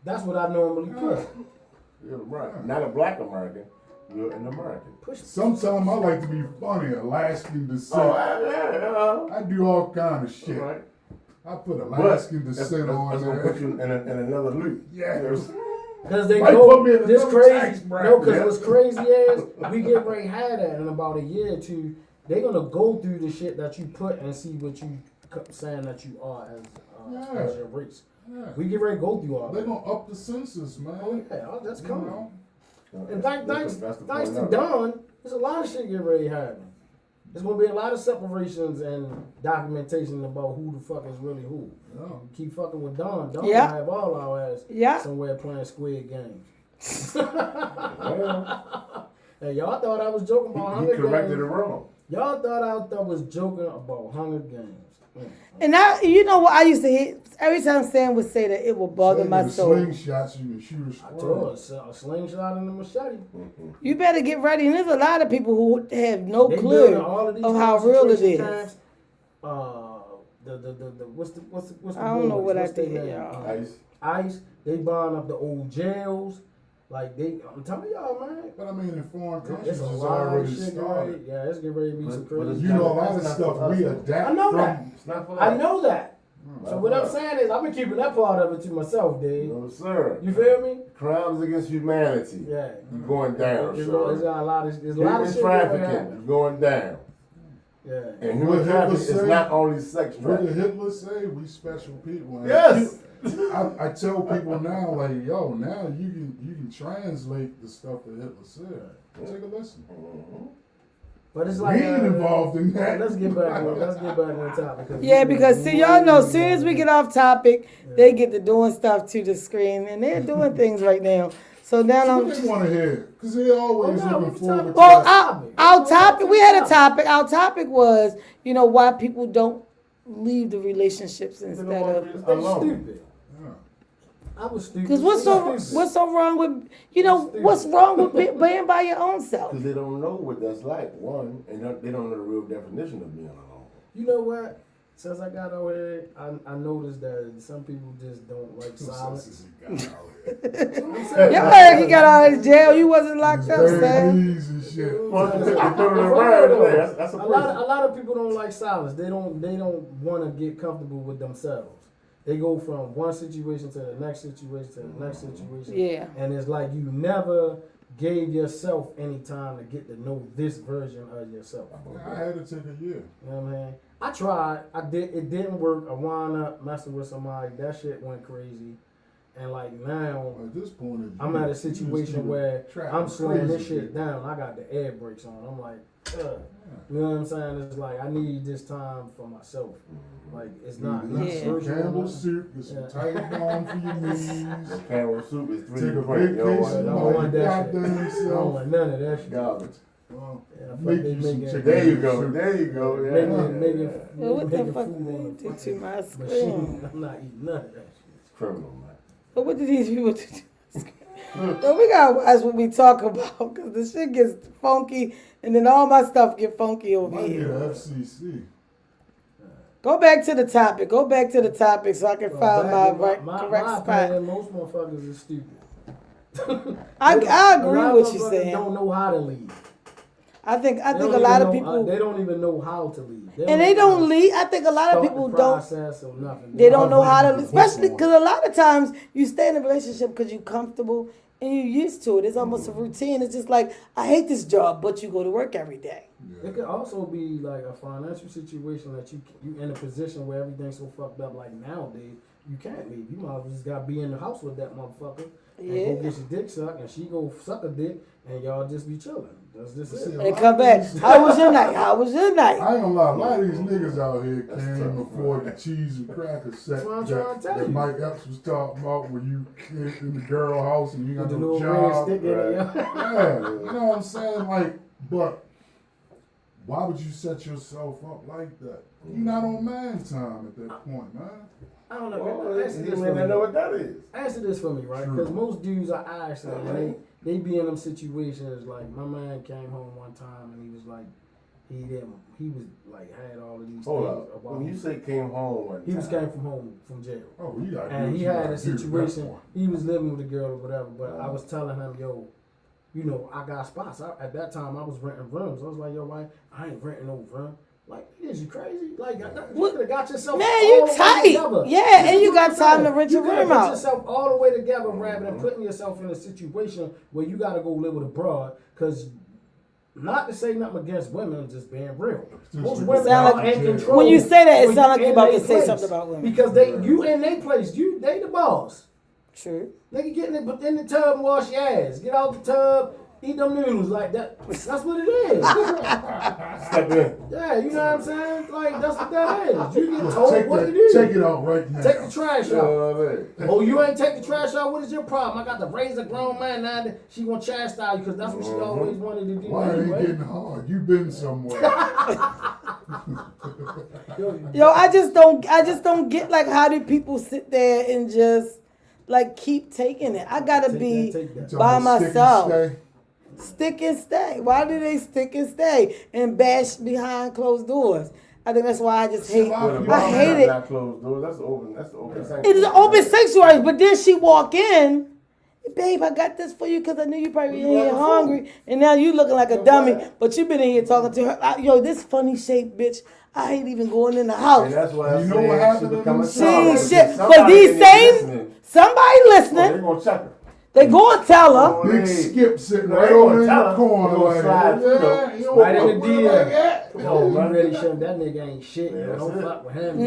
That's what I normally put. You're an American. Not a black American. You're an American. Sometimes I like to be funny, Alaskan descent. I do all kind of shit. Right. I put Alaskan descent on that's there. Gonna put you in another loop. Yes. Because they Might go put me in this another crazy. tax bracket. No, because what's crazy is we get ready to have that in about a year or two. They're gonna go through the shit that you put and see what you saying that you are as your race. Yeah. We get ready to go through all They're that. gonna up the census, man. Oh yeah, that's You coming. know? And thanks That's the to point Don, there's a lot of shit getting ready to happen. There's gonna be a lot of separations and documentation about who the fuck is really who. Yeah. Keep fucking with Don. Don Yeah. gonna have all our ass Yeah. somewhere playing Squid Games. Yeah. Hey, y'all thought I was joking about He Hunger corrected it Games. wrong. Y'all thought I was joking about Hunger Games. And now, you know what I used to hear? Every time Sam would say that, it would bother Say my with soul. Slingshots, you can shoot a I told squirrel. her, a slingshot and a machete. You better get ready. And there's a lot of people who have no They clue building all of these of how real it concentration is. camps. What's the I don't know boys? what I What's their did, name? y'all. ICE. They buying up the old jails. Like I'm telling y'all, man. But I mean, in foreign countries, It's it's a lot of already shit getting ready. started. Yeah, it's getting ready to be some But crazy. it's You know, a lot of That's not stuff for us, we though. adapt I know from. that. It's not for I us. know that. So Not what for I'm us. saying is, I've been keeping that part of it to myself, Dave. No, sir. You feel me? Crimes against humanity. Yeah. You're going down, It's sir. got a lot of shit. Getting ready Trafficking. to You're happen. going down. Yeah. And What human Hitler trafficking is say? not only sex What did trafficking. Hitler say? We special people. And Yes. I tell people now, like, yo, now you can translate the stuff that Hitler said. Take a listen. But it's We like ain't involved in that. Let's get back on the topic. Yeah, because see, y'all know, as soon as we get off topic, they get to doing stuff to the screen, and they're doing things right now. So now What they want to hear? Because they always Oh, no, looking we forward talking to well, that. our topic, we had a topic. Our topic was, why people don't leave the relationships instead of. They stupid. Yeah. I was stupid. Because what's so wrong with, what's wrong with being by your own self? Because they don't know what that's like, one, and they don't know the real definition of being alone. You know what? Since I got over here, I noticed that some people just don't like silence. Your man, he got out of jail. You wasn't locked up, Sam. Easy shit. A That's a lot of people don't like silence. They don't want to get comfortable with themselves. They go from one situation to the next situation to the next situation. Yeah. And it's like you never gave yourself any time to get to know this version of yourself. I had to take a year. You know what I mean? I tried. It didn't work. I wound up messing with somebody. That shit went crazy. And like now, At this point, I'm at a situation where I'm slowing this crazy. shit down. I got the air brakes on. I'm like, ugh. You know what I'm saying? It's like I need this time for myself. Like it's not. Get Yeah. some Campbell soup, get some Yeah. tight bone for your knees. Campbell soup is Take a 3 points. vacation. I don't want that shit. Goddamn I don't self. want none of that shit. Garbage. Well, Yeah, fuck make they you some make chicken. it- There you go. soup. There you go. Yeah. Making What the making fuck food did on they do to my the machine. screen? I'm not eating none of that shit. It's criminal, man. But what did these people do to my screen? So we gotta watch what we talk about, because the shit gets funky, and then all my stuff get funky over Might be here. the FCC. Go back to the topic. Go back to the topic so I can find my correct my spot. opinion, most motherfuckers is stupid. I A agree lot with of you motherfuckers saying. Don't know how to lead. I think They a don't lot even of know- people, they don't even know how to lead. and they don't lead. I think a lot of people don't. Process or nothing. They don't know how to, lead. especially because a lot of times you stay in a relationship because you're comfortable and you're used to it. It's almost a routine. It's just like, I hate this job, but you go to work every day. Yeah. It could also be like a financial situation that you in a position where everything's so fucked up. Like nowadays, you can't leave. You might as well just got to be in the house with that motherfucker and go get your dick sucked, and she go suck a dick, and y'all just be chilling. That's just it. And come back. How was your night? How was your night? I ain't gonna lie, a lot of these niggas out here can't even afford the cheese and cracker set that Mike Epps was talking about when you in the girl house and you got no job. Stick yeah, you know what I'm saying? Like, but why would you set yourself up like that? You're not on man time at that point, man. I don't know. Well, I know what that is. Answer this for me, right? Because most dudes I ask them, they be in them situations. Like my man came home one time and he was like, he was like had all of these Hold things up. about. When you say came home one time, he was came from home from jail. Oh, you got. And he had a situation. He was living with a girl or whatever. But I was telling him, yo, you know, I got spots. At that time, I was renting rooms. I was like, yo, why I ain't renting no room. Like, is you crazy? Like, you could have got yourself man, you tight. Yeah, and you got time to rent your room out. Put yourself all the way together rather than putting yourself in a situation where you got to go live with a broad. Because, not to say nothing against women, just being real. Most women are in control. When you say that, it sounds like you're about to say something about women. Because you in their place. They the boss. True. They can get in the tub and wash your ass. Get out the tub. Eat them noodles like that. That's what it is. Step in. Yeah, you know what I'm saying? Like, that's what that is. You get told what to do. Take it out right now. Take the trash out. Oh, you ain't take the trash out? What is your problem? I got to raise a grown man now. She gonna chastise you because that's what she always wanted to do. Why it ain't getting hard? You been somewhere. Yo, I just don't get like how do people sit there and just like keep taking it. I gotta be by myself. Stick and stay. Why do they stick and stay and bash behind closed doors? I think that's why I just hate. I hate it. Closed doors. That's open sanctuary. It is an open sanctuary, but then she walk in. Babe, I got this for you because I knew you probably in here hungry, and now you looking like a dummy. But you been in here talking to her. Yo, this funny shaped bitch. I hate even going in the house. And that's why you know what happened. She ain't shit. But these same somebody listening. They're gonna check her. They go and tell her. Big Skip sitting right over in the corner like right in the DM. Oh, you really showing that nigga ain't shit. Don't fuck with him.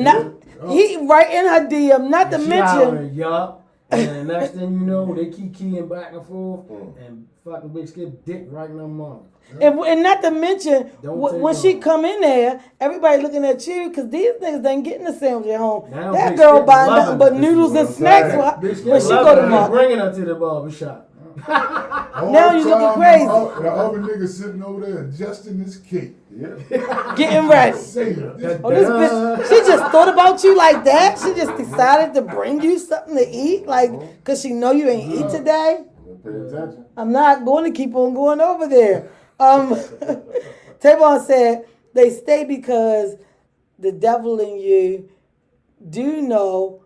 He right in her DM. Not to mention. Yup. And the next thing you know, they keep keying back and forth, and fucking Big Skip dick right in her mouth. And not to mention, when she come in there, everybody looking at you because these niggas ain't getting the sandwich at home. Now that girl buying nothing but noodles and snacks when she go to market. Bringing her to the barbershop. Now you looking crazy. The other nigga sitting over there adjusting his cake. Yeah. Getting ready. This bitch, she just thought about you like that. She just decided to bring you something to eat, like, because she know you ain't eat today. Pay attention. I'm not going to keep on going over there. Tavon said they stay because the devil in you do know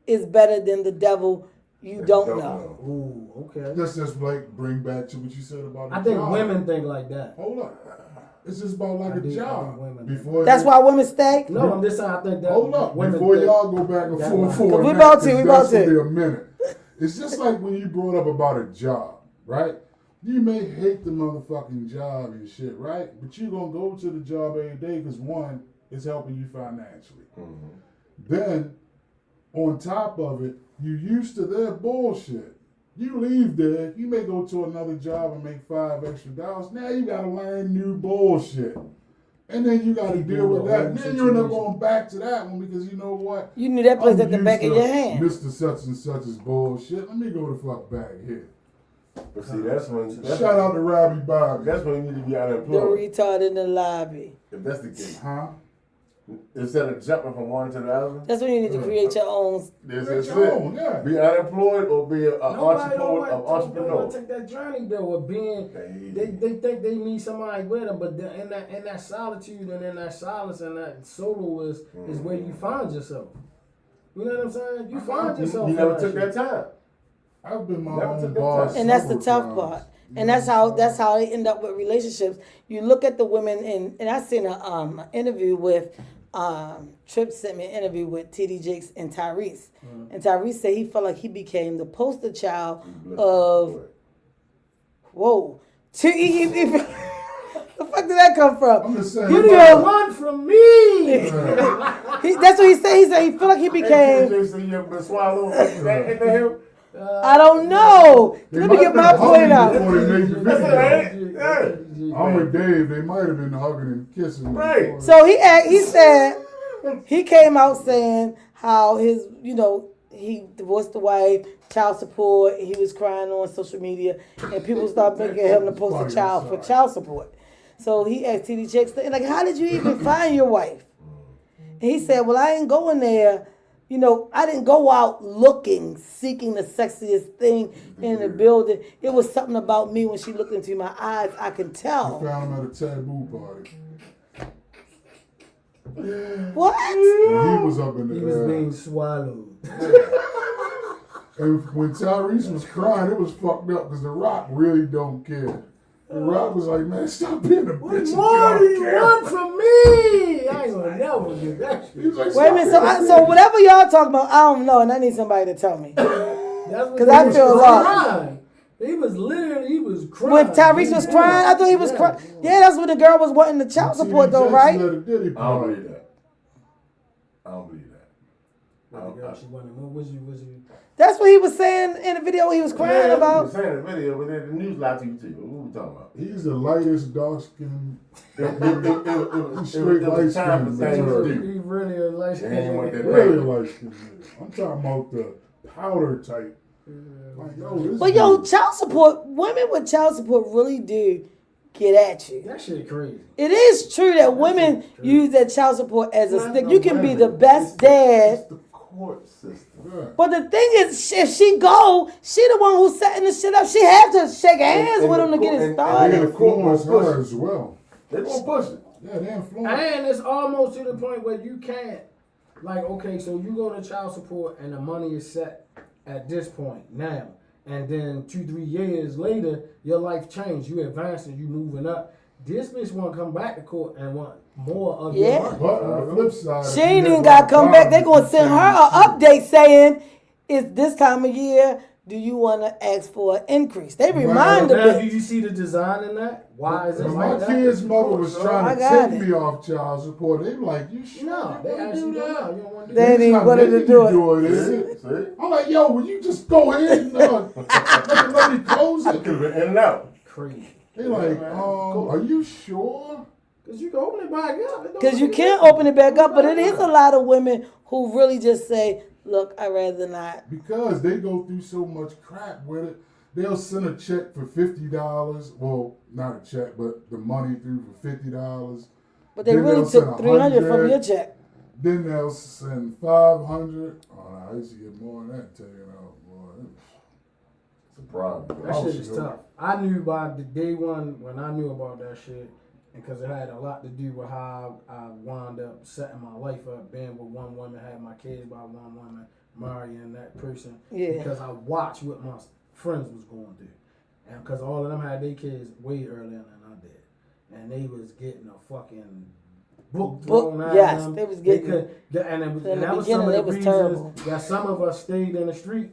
is better than the devil you don't know. Ooh, okay. Let's just like bring back to what you said about the I think job. women think like that. Hold up. It's just about like a job. That's why women stay? No, I'm just saying I think that. Hold up. Before y'all go back and forth. We about to. A minute. It's just like when you brought up about a job, right? You may hate the motherfucking job and shit, right? But you gonna go to the job every day because one, it's helping you financially. Mm-hmm. Then, on top of it, you used to their bullshit. You leave there, you may go to another job and make $5 extra. Now you gotta learn new bullshit. And then you gotta deal with that. And then you end up going back to that one because you know what? You knew that place at the back of your hand. Mr. Such and Such's bullshit. Let me go the fuck back here. But see, that's when. Shout out to Robbie Bobby. That's when you need to be unemployed. The retard in the lobby. If that's the case. Huh? Instead of jumping from one to the other. That's when you need to create your own. This is it. Yeah. Be unemployed or be an entrepreneur. Take that journey though of being. They think they need somebody with them, but in that solitude and in that silence and that solo is where you find yourself. You know what I'm saying? You find yourself. You never took that time. I've been my own boss. And that's the tough part. And that's how they end up with relationships. You look at the women and I seen an interview with Tripp sent me an interview with TD Jakes and Tyrese. Mm-hmm. And Tyrese said he felt like he became the poster child of the fuck did did that come from? I'm just saying. You You know, run from me. that's what he said. He said he feel like he became. I don't know. Let me get my point out. Before they made the That's video. Yeah. I'm with Dave. They might have been hugging and kissing. Right. So he said he came out saying how his, he divorced the wife, child support. He was crying on social media, and people started making him to post a child for child support. So he asked TD Jakes, like, how did you even find your wife? And he said, well, I ain't going there. I didn't go out seeking the sexiest thing in the building. It was something about me when she looked into my eyes. I can tell. I found him at a taboo party. What? And he was up in the He was being swallowed. And when Tyrese was crying, it was fucked up because The Rock really don't care. The Rock was like, man, stop being a bitch. Marty, run from me! I ain't gonna never do that shit. Like, Wait a minute. So whatever y'all talking about, I don't know, and I need somebody to tell me. Because I feel lost. He was crying. When Tyrese was crying, I thought he was crying. Yeah, that's when the girl was wanting the child support, though, right? I don't believe that. Was you? That's what he was saying in the video he was crying He about. was saying the video, but then the news lied to you too. What we talking about? He's the lightest, dark skinned. It was time for things to do. He really a light They ain't want that Really paper. light skinned. I'm talking about the powder type. Like, this But child support, women with child support really do get at you. That shit crazy. It is true that women use that child support as a stick. You can be the best dad. It's the court system. But the thing is, if she the one who's setting the shit up. She has to shake hands with him to get it They started. influence her as well. They gonna push it. Yeah, they influence. And it's almost to the point where you can't, like, okay, so you go to child support and the money is set at this point now. And then 2-3 years later, your life changed. You advancing, you moving up. This bitch want to come back to court and want more of your money. But on the flip side, She ain't even got to come back. They going to send her an update saying, it's this time of year. Do you want to ask for an increase? They remind Now, them. do you see the design in that? Why is it When my like that? kid's mother was trying to got take it. me off child support, they were like, you sure? No, they actually do don't that? know. You don't want to do They that. ain't even wanted to do it. Is it? See? I'm like, yo, will you just go ahead and let me close I it? could have been in and out. Crazy. They like, are you sure? Because you can open it back up. Because you can't open it back up. But it is a lot of women who really just say, look, I'd rather not. Because they go through so much crap with it. They'll send a check for $50. Well, not a check, but the money through for $50. But they Then really they'll send took $300 from 100. your check. Then they'll send $500. Oh, I used to get more than that taken out, boy. It's a problem. That shit is tough. I knew by the day one when I knew about that shit, because it had a lot to do with how I wound up setting my life up, being with one woman, had my kids by one woman, marrying that person. Yeah. Because I watched what my friends was going through. And because all of them had their kids way earlier than I did. And they was getting a fucking book thrown at yes, them. they was getting and that was beginning, some of the it was reasons terrible. that some of us stayed in the street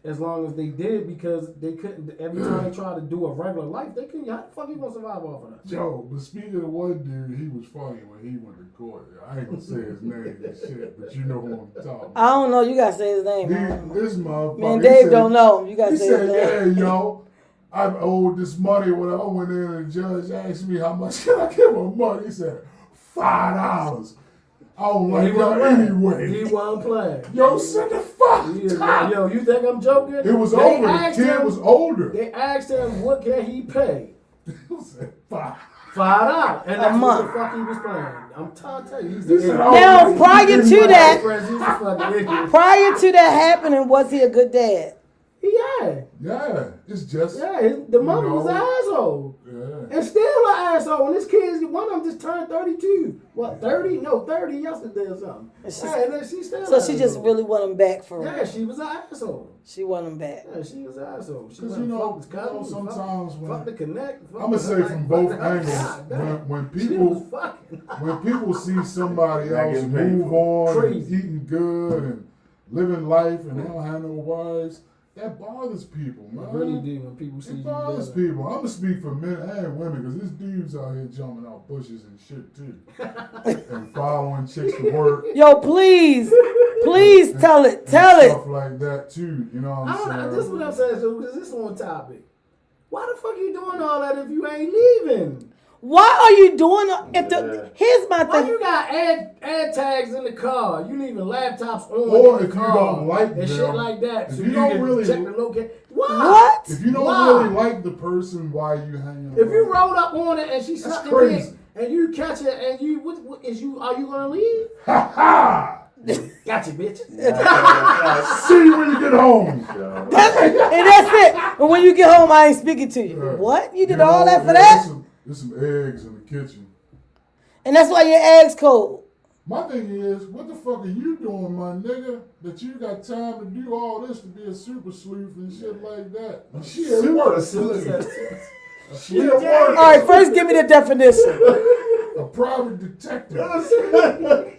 as long as they did, because they couldn't. Every time they tried to do a regular life, they couldn't. How the fuck you gonna survive off of that? Yo, but speaking of one dude, he was funny when he went to court. I ain't gonna say his name and shit, but you know who I'm talking I about. don't know. You got to say his name. This motherfucker. Me and he Dave said- don't know him. You got to He say his said, name. yeah, yo, I'm owed this money. When I went in and the judge asked me how much can I give him money, he said, $5. I don't like her anyway. He wasn't playing. Yo, send the fuck down. Yo, you think I'm joking? It was They over. The asked kid him- was older. They asked him what can he pay. He said, $5. $5, and that's what month. the fuck he was playing. I'm trying to tell you, he's He the said, idiot. oh, Now, my prior God. to that, He's a fucking idiot. prior to that happening, was he a good dad? Yeah, Yeah, it's just. yeah. The mother You was an know. asshole. Yeah. And still an asshole. And this kid, one of them just turned 32. What, 30? No, 30 yesterday or something. And she's- Yeah, and then she still So an she just asshole. really want him back for Yeah, real. she was an asshole. She want him back. Yeah, she was an asshole. She Because went you and know, fucked his cousin, sometimes fuck the when connect. I'm gonna say from both angles, when She people was fucking. when people see somebody Not else getting paid move for on, and Crazy. eating good and living life, and they don't have no wives, that bothers people, man. It really do when people see It you. bothers living. people. I'm gonna speak for men and women because there's dudes out here jumping out bushes and shit too, and following chicks to work. Yo, please tell it. Stuff like that too. You know what I'm saying? This is what I'm saying. So because this is on topic. Why the fuck you doing all that if you ain't leaving? Why are you doing? Here's my Why thing. you got ad tags in the car? You leaving laptops on Or in if the you car don't like and them, shit like that, if so you you don't can really- check the location. Why? What? If you don't Why? really like the person, why you hanging? If you around? roll up on it and she's That's sucking crazy. dick and you catch it and you what is you are you gonna leave? Ha ha! Gotcha, bitch. See you when you get home. And that's it. And when you get home, I ain't speaking to you. Right. What? You did Get all home, that for yeah, that? There's some eggs in the kitchen. And that's why your eggs cold. My thing is, what the fuck are you doing, my nigga? That you got time to do all this to be a super sleuth and shit like that? And she at work. She at All work. right, first give me the definition. A private detective.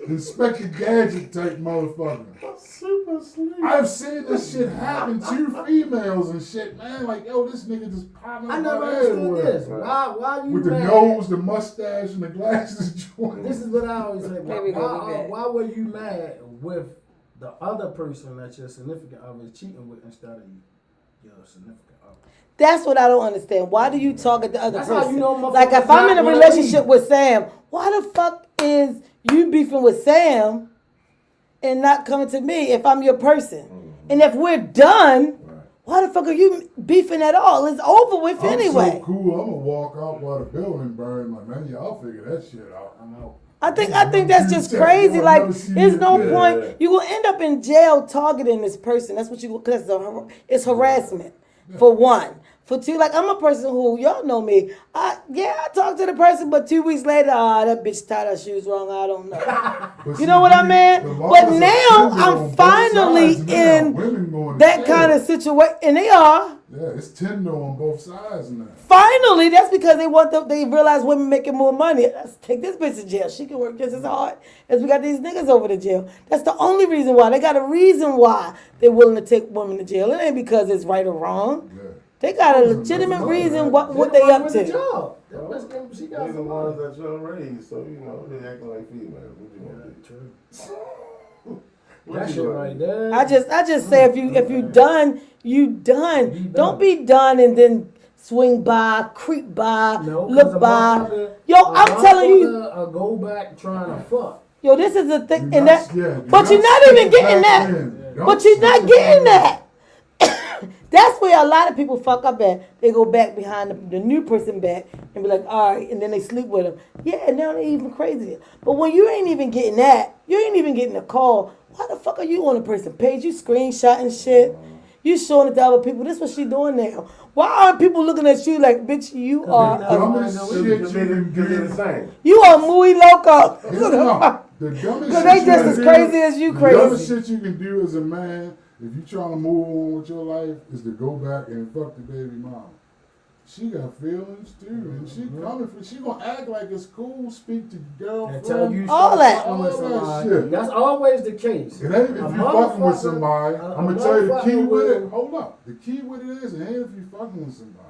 Inspector Gadget type motherfucker. Super sleep. I've seen this shit happen to females and shit, man. Like, yo, this nigga just popping I up never out understood everywhere. this. Why you With the mad? nose, the mustache, and the glasses joint. This is what I always say. Here we go, we back. Why were you mad with the other person that your significant other is cheating with instead of your significant other? That's what I don't understand. Why do you target the other That's person? how you know motherfuckers Like if I'm in a not wanna relationship leave. with Sam, why the fuck is you beefing with Sam and not coming to me if I'm your person? And if we're done, why the fuck are you beefing at all? It's over with I'm anyway. so cool, I'm gonna walk out while the building burns. Like, man, y'all figure that shit out. I'm out. I think that's just crazy. I'll Like, never see there's you no again. point. You will end up in jail targeting this person. That's what you. Because it's harassment. For one. For two, like I'm a person who y'all know me. I talk to the person, but 2 weeks later, that bitch tied her shoes wrong. I don't know. But You know what I mean? the But laws are now tender on I'm both finally sides now. in Women going to that jail. kind of situation, and they are. Yeah, it's tender on both sides now. Finally, that's because they realize women making more money. Let's take this bitch to jail. She can work just as hard as we got these niggas over to jail. That's the only reason why. They got a reason why they're willing to take women to jail. It ain't because it's right or wrong. Yeah. They got a legitimate reason what they up With the to. job. These She got the some ones money. that y'all raised, so you know they acting like females. What you want to do? True. What That you shit gonna right do? there. I just say if you done, you done. Be done. Don't be done and then swing by, creep by, No, 'cause look a by. motherfucker- Yo, a I'm telling you. motherfucker, go back trying to fuck. Yo, this is the thing, Do and not- that, yeah, do but you're not stick even it getting back that. in. Don't But you're not stick it getting back that. That's where a lot of people fuck up at. They go back behind the new person back and be like, all right, and then they sleep with them. Yeah, and now they even crazier. But when you ain't even getting that, you ain't even getting a call. Why the fuck are you on a person page? You screenshotting shit. You showing it to other people. This is what she doing now. Why aren't people looking at you like, bitch, you are they a, know. Dumbest shit you Because can they're the do. same. you are muy loco. Hell no. The dumbest Because shit they you just can as do- crazy as you The crazy. dumbest shit you can do as a man, if you trying to move on with your life, is to go back and fuck the baby mama. She got feelings too, and she coming for. She gonna act like it's cool. Speak to your Until you girlfriend. All start that. fucking with All that somebody. shit. That's always the case. It ain't if you A fucking with motherfucker- somebody. a I'm gonna tell you the key motherfucker with it. will- Hold up. The key with it is, it ain't if you fucking with somebody.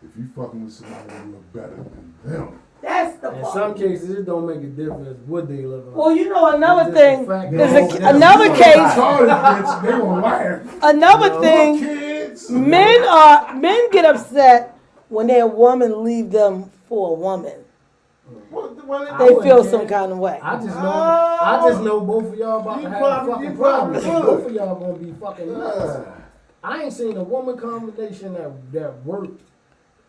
If you fucking with somebody that look better than them. That's the In part. some cases, it don't make a difference what they look like. Well, you know another It's just thing. the fact There's that- another You case. retarded, bitch, they gonna laugh. Another No. thing. Kids. Men get upset when their woman leave them for a woman. I They wouldn't feel care. some kind of way. I just know both of y'all about You to have probably- fucking you probably problems. would. Both of y'all gonna be fucking nuts. I ain't seen a woman combination that worked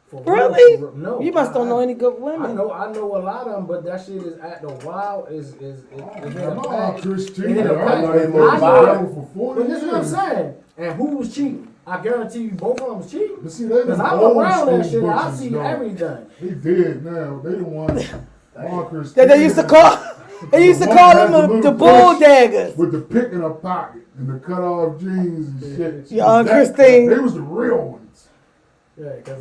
for real, Really? for real. No. You must don't know any good I women. know a lot of them, but that shit is at the wild. It hit a I'm pack. Christian. It hit a I pack. know they I been know. violent for 40 But this is what I'm years. saying. And who was cheating? I guarantee you, both of them was cheating. But see, they Because the I'm old around that school shit. I butchers, see though. everything. They dead now. They the ones. Marcus. That they used to call. They used to call them the bull daggers. With the pick in her pocket and the cut off jeans and shit. Yeah, Aunt That- Christine. They was the real ones. Yeah, because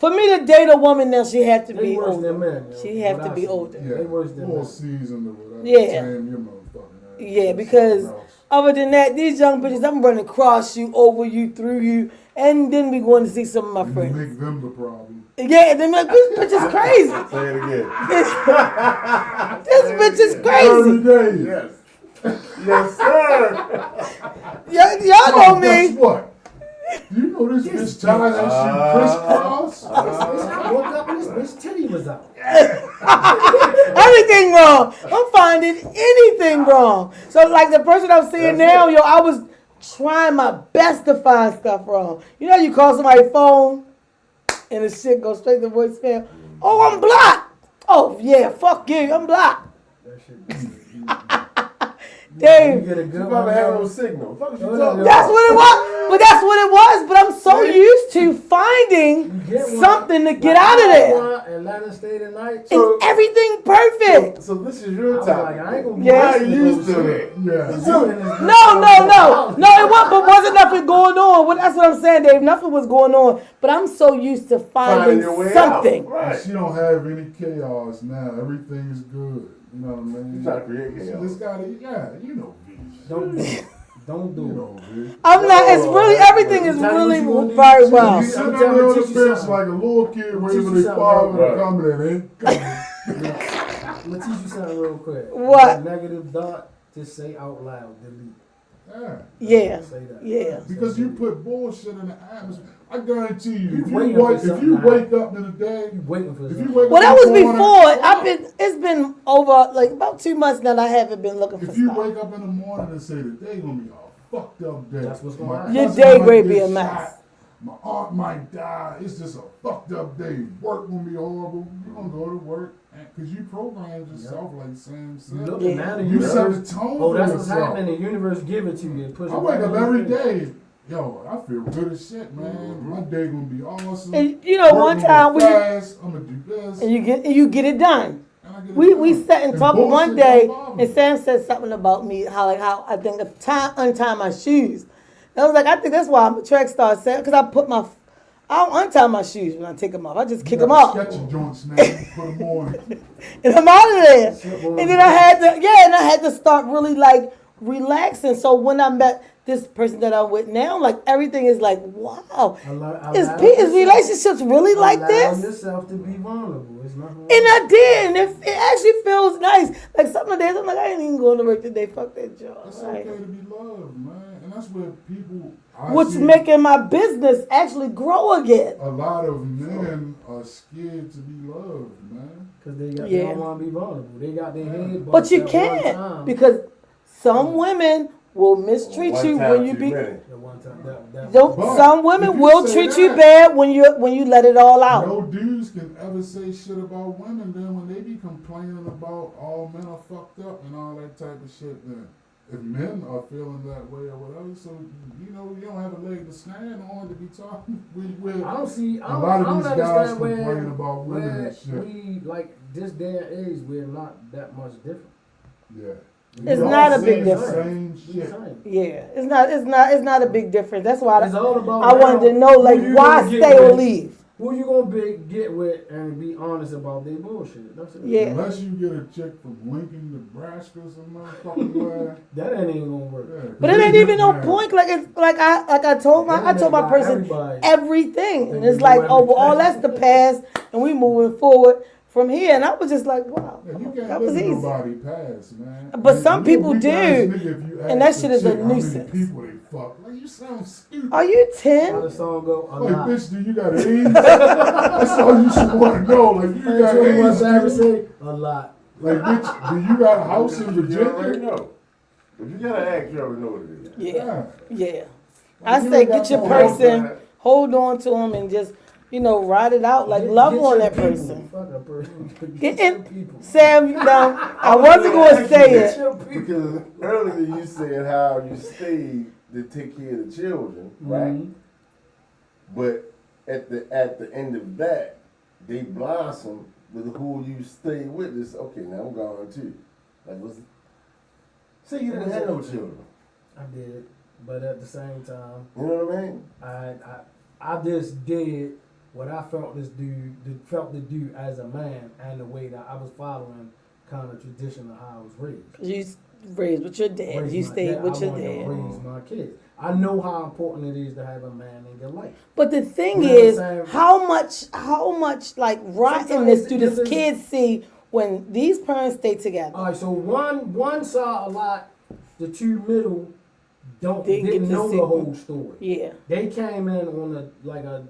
For me to date a woman now, she have to they be worse older. than men. Yo, She have what to I be see. older. Yeah, They worse than more men. seasoned or whatever. Yeah. Damn, your motherfucking ass. Yeah, because Something else. Other than that, these young bitches, I'm running across you, over you, through you, and then we going to see some of my And friends. you make them the problem. Yeah, and then like, this bitch is crazy. Say it again. This bitch is Every crazy. day. Yes. Yes, sir. Y'all know Guess me. what? You know this bitch tied that shit crisscross? I woke up and this bitch titty was out. Everything wrong. I'm finding anything wrong. So like the person I'm seeing now, yo, I was trying my best to find stuff wrong. You know, you call somebody's phone and the shit goes straight to voicemail. Oh, I'm blocked. Oh yeah, fuck you, I'm blocked. That shit. Dave, You get a good You one. probably had no signal. Fuck is you talking that's about? what it was. But that's what it was. But I'm so used to finding something to get out of there. Atlanta State at night. And everything perfect. So this is I your was topic. like, I ain't gonna be Yeah. How you used to it? Yeah. No, it wasn't. But wasn't nothing going on. Well, that's what I'm saying, Dave. Nothing was going on. But I'm so used to finding your way something. out. Right. She don't have any chaos now. Everything's good. You know what I mean? You trying to create She chaos. just gotta, yeah, you know, Don't do it. Don't you do know, bitch. I'm not. It's really everything is Tell me really what you very want. well. You You- sit I'm there telling on you, the teach you bench something. like a little kid waiting teach for you their something, father right. to come and they ain't coming. I'm gonna teach you something real quick. What? That negative thought, just say out loud, delete. Yeah. Yeah, Say that. yeah. Because you put bullshit in the atmosphere. I guarantee you, You if waiting you for wake, if something you to wake up in the day, You waiting for if something. you wake Well, up that in was the morning, before. It's been over like about 2 months now. That I haven't been looking for if you stuff. wake up in the morning and say the day gonna be a fucked up day, That's what's gonna My happen. Your cousin day might will get be a shot, mess. My aunt might die. It's just a fucked up day. Work gonna be horrible. You gonna go to work because you programmed yourself like Sam You said. looking now, the You set the universe. tone Oh, for that's what's yourself. happening. The universe give it to you. It puts I it wake right up in your every face. day. Yo, I feel good as shit, man. My day gonna be awesome. And you know, Work one gonna time go fast. I'm gonna do this. and you get it done. And I get it We done. sat and talked bullshit one don't day, bother me. and Sam said something about me, how I think untie my shoes. And I was like, I think that's why I'm a track star, Sam, because I don't untie my shoes when I take them off. I just kick You them got off, Sketchy joints, man. Put them on. and I'm out of there. And then I had to start really like relaxing. So when I met this person that I'm with now, like everything is like, wow, is relationships really like Allow this? yourself to be vulnerable. It's not. And I did, and it actually feels nice. Like some of the days, I'm like, I ain't even going to work today. Fuck that job. It's Right? okay to be loved, man. And that's where people. Which making my business actually grow again. A lot of men are scared to be loved, man. Because they Yeah. don't want to be vulnerable. They got their head. But you bumped at one can't time. because some women will mistreat One you time when you too be. many. At one time, that But Some if women you will say treat you that, bad when you let it all out. No dudes can ever say shit about women. Then when they be complaining about all men are fucked up and all that type of shit, then if men are feeling that way or whatever, so you know you don't have a leg to stand on to be talking. I don't see. I A don't, lot of I don't these guys understand where, complain about women where and shit. we like this day and age. We're not that much different. Yeah. It's We all not a say big the difference. Same We shit. same. Yeah, it's not a big difference. That's why It's all about I wanted to now, know like who you why gonna get stay or with. leave. Who you gonna get with and be honest about their bullshit? That's it. Yeah. Unless you get a chick from Lincoln, Nebraska, or some motherfucking way. That ain't even gonna work. Yeah, But it ain't even no man. point. Like it's like I told my person Everybody. everything, and They it's do like, oh well, all everything. that's the past, and we moving forward from here. And I was just like, wow, Yeah, you can't that live was in easy. nobody past, man. But And some you a people weak do, ass nigga if you and ask that shit is a chick how many nuisance. people they fuck. Like, you sound stupid. Are you How 10? the song go? A Like, lot. bitch, do you got AIDS? That's all you should want to know. Like, you got 21 AIDS, Savage dude? say a lot. Like, bitch, do you got a house in You already Virginia? know. If you gotta ask, you already know what it is. Yeah, yeah. Like, I you say ain't get got your no person, house. hold on to them, and just ride it out. Like love Get on your that people. person. Fuck a person. Get Get your in, people. Sam. Now I wasn't gonna say Get it. your people. Because earlier you said how you stayed to take care of the children, right? Mhm. But at the end of that, they blossom with who you stay with. Is okay. Now I'm going too. Like, say you didn't have no children. I did, but at the same time, You know what I mean? I just did what I felt to do as a man, and the way that I was following kind of tradition of how I was raised. raised with your dad. raise You my stayed dad. with I your want to dad. raise my kids. I know how important it is to have a man in your life. But the thing You know what is, I'm saying? how much like rottenness do Sometimes the it's- kids see when these parents stay together? All right, so one saw a lot. The two middle Didn't get didn't to know see- the whole story. Yeah, They came in on a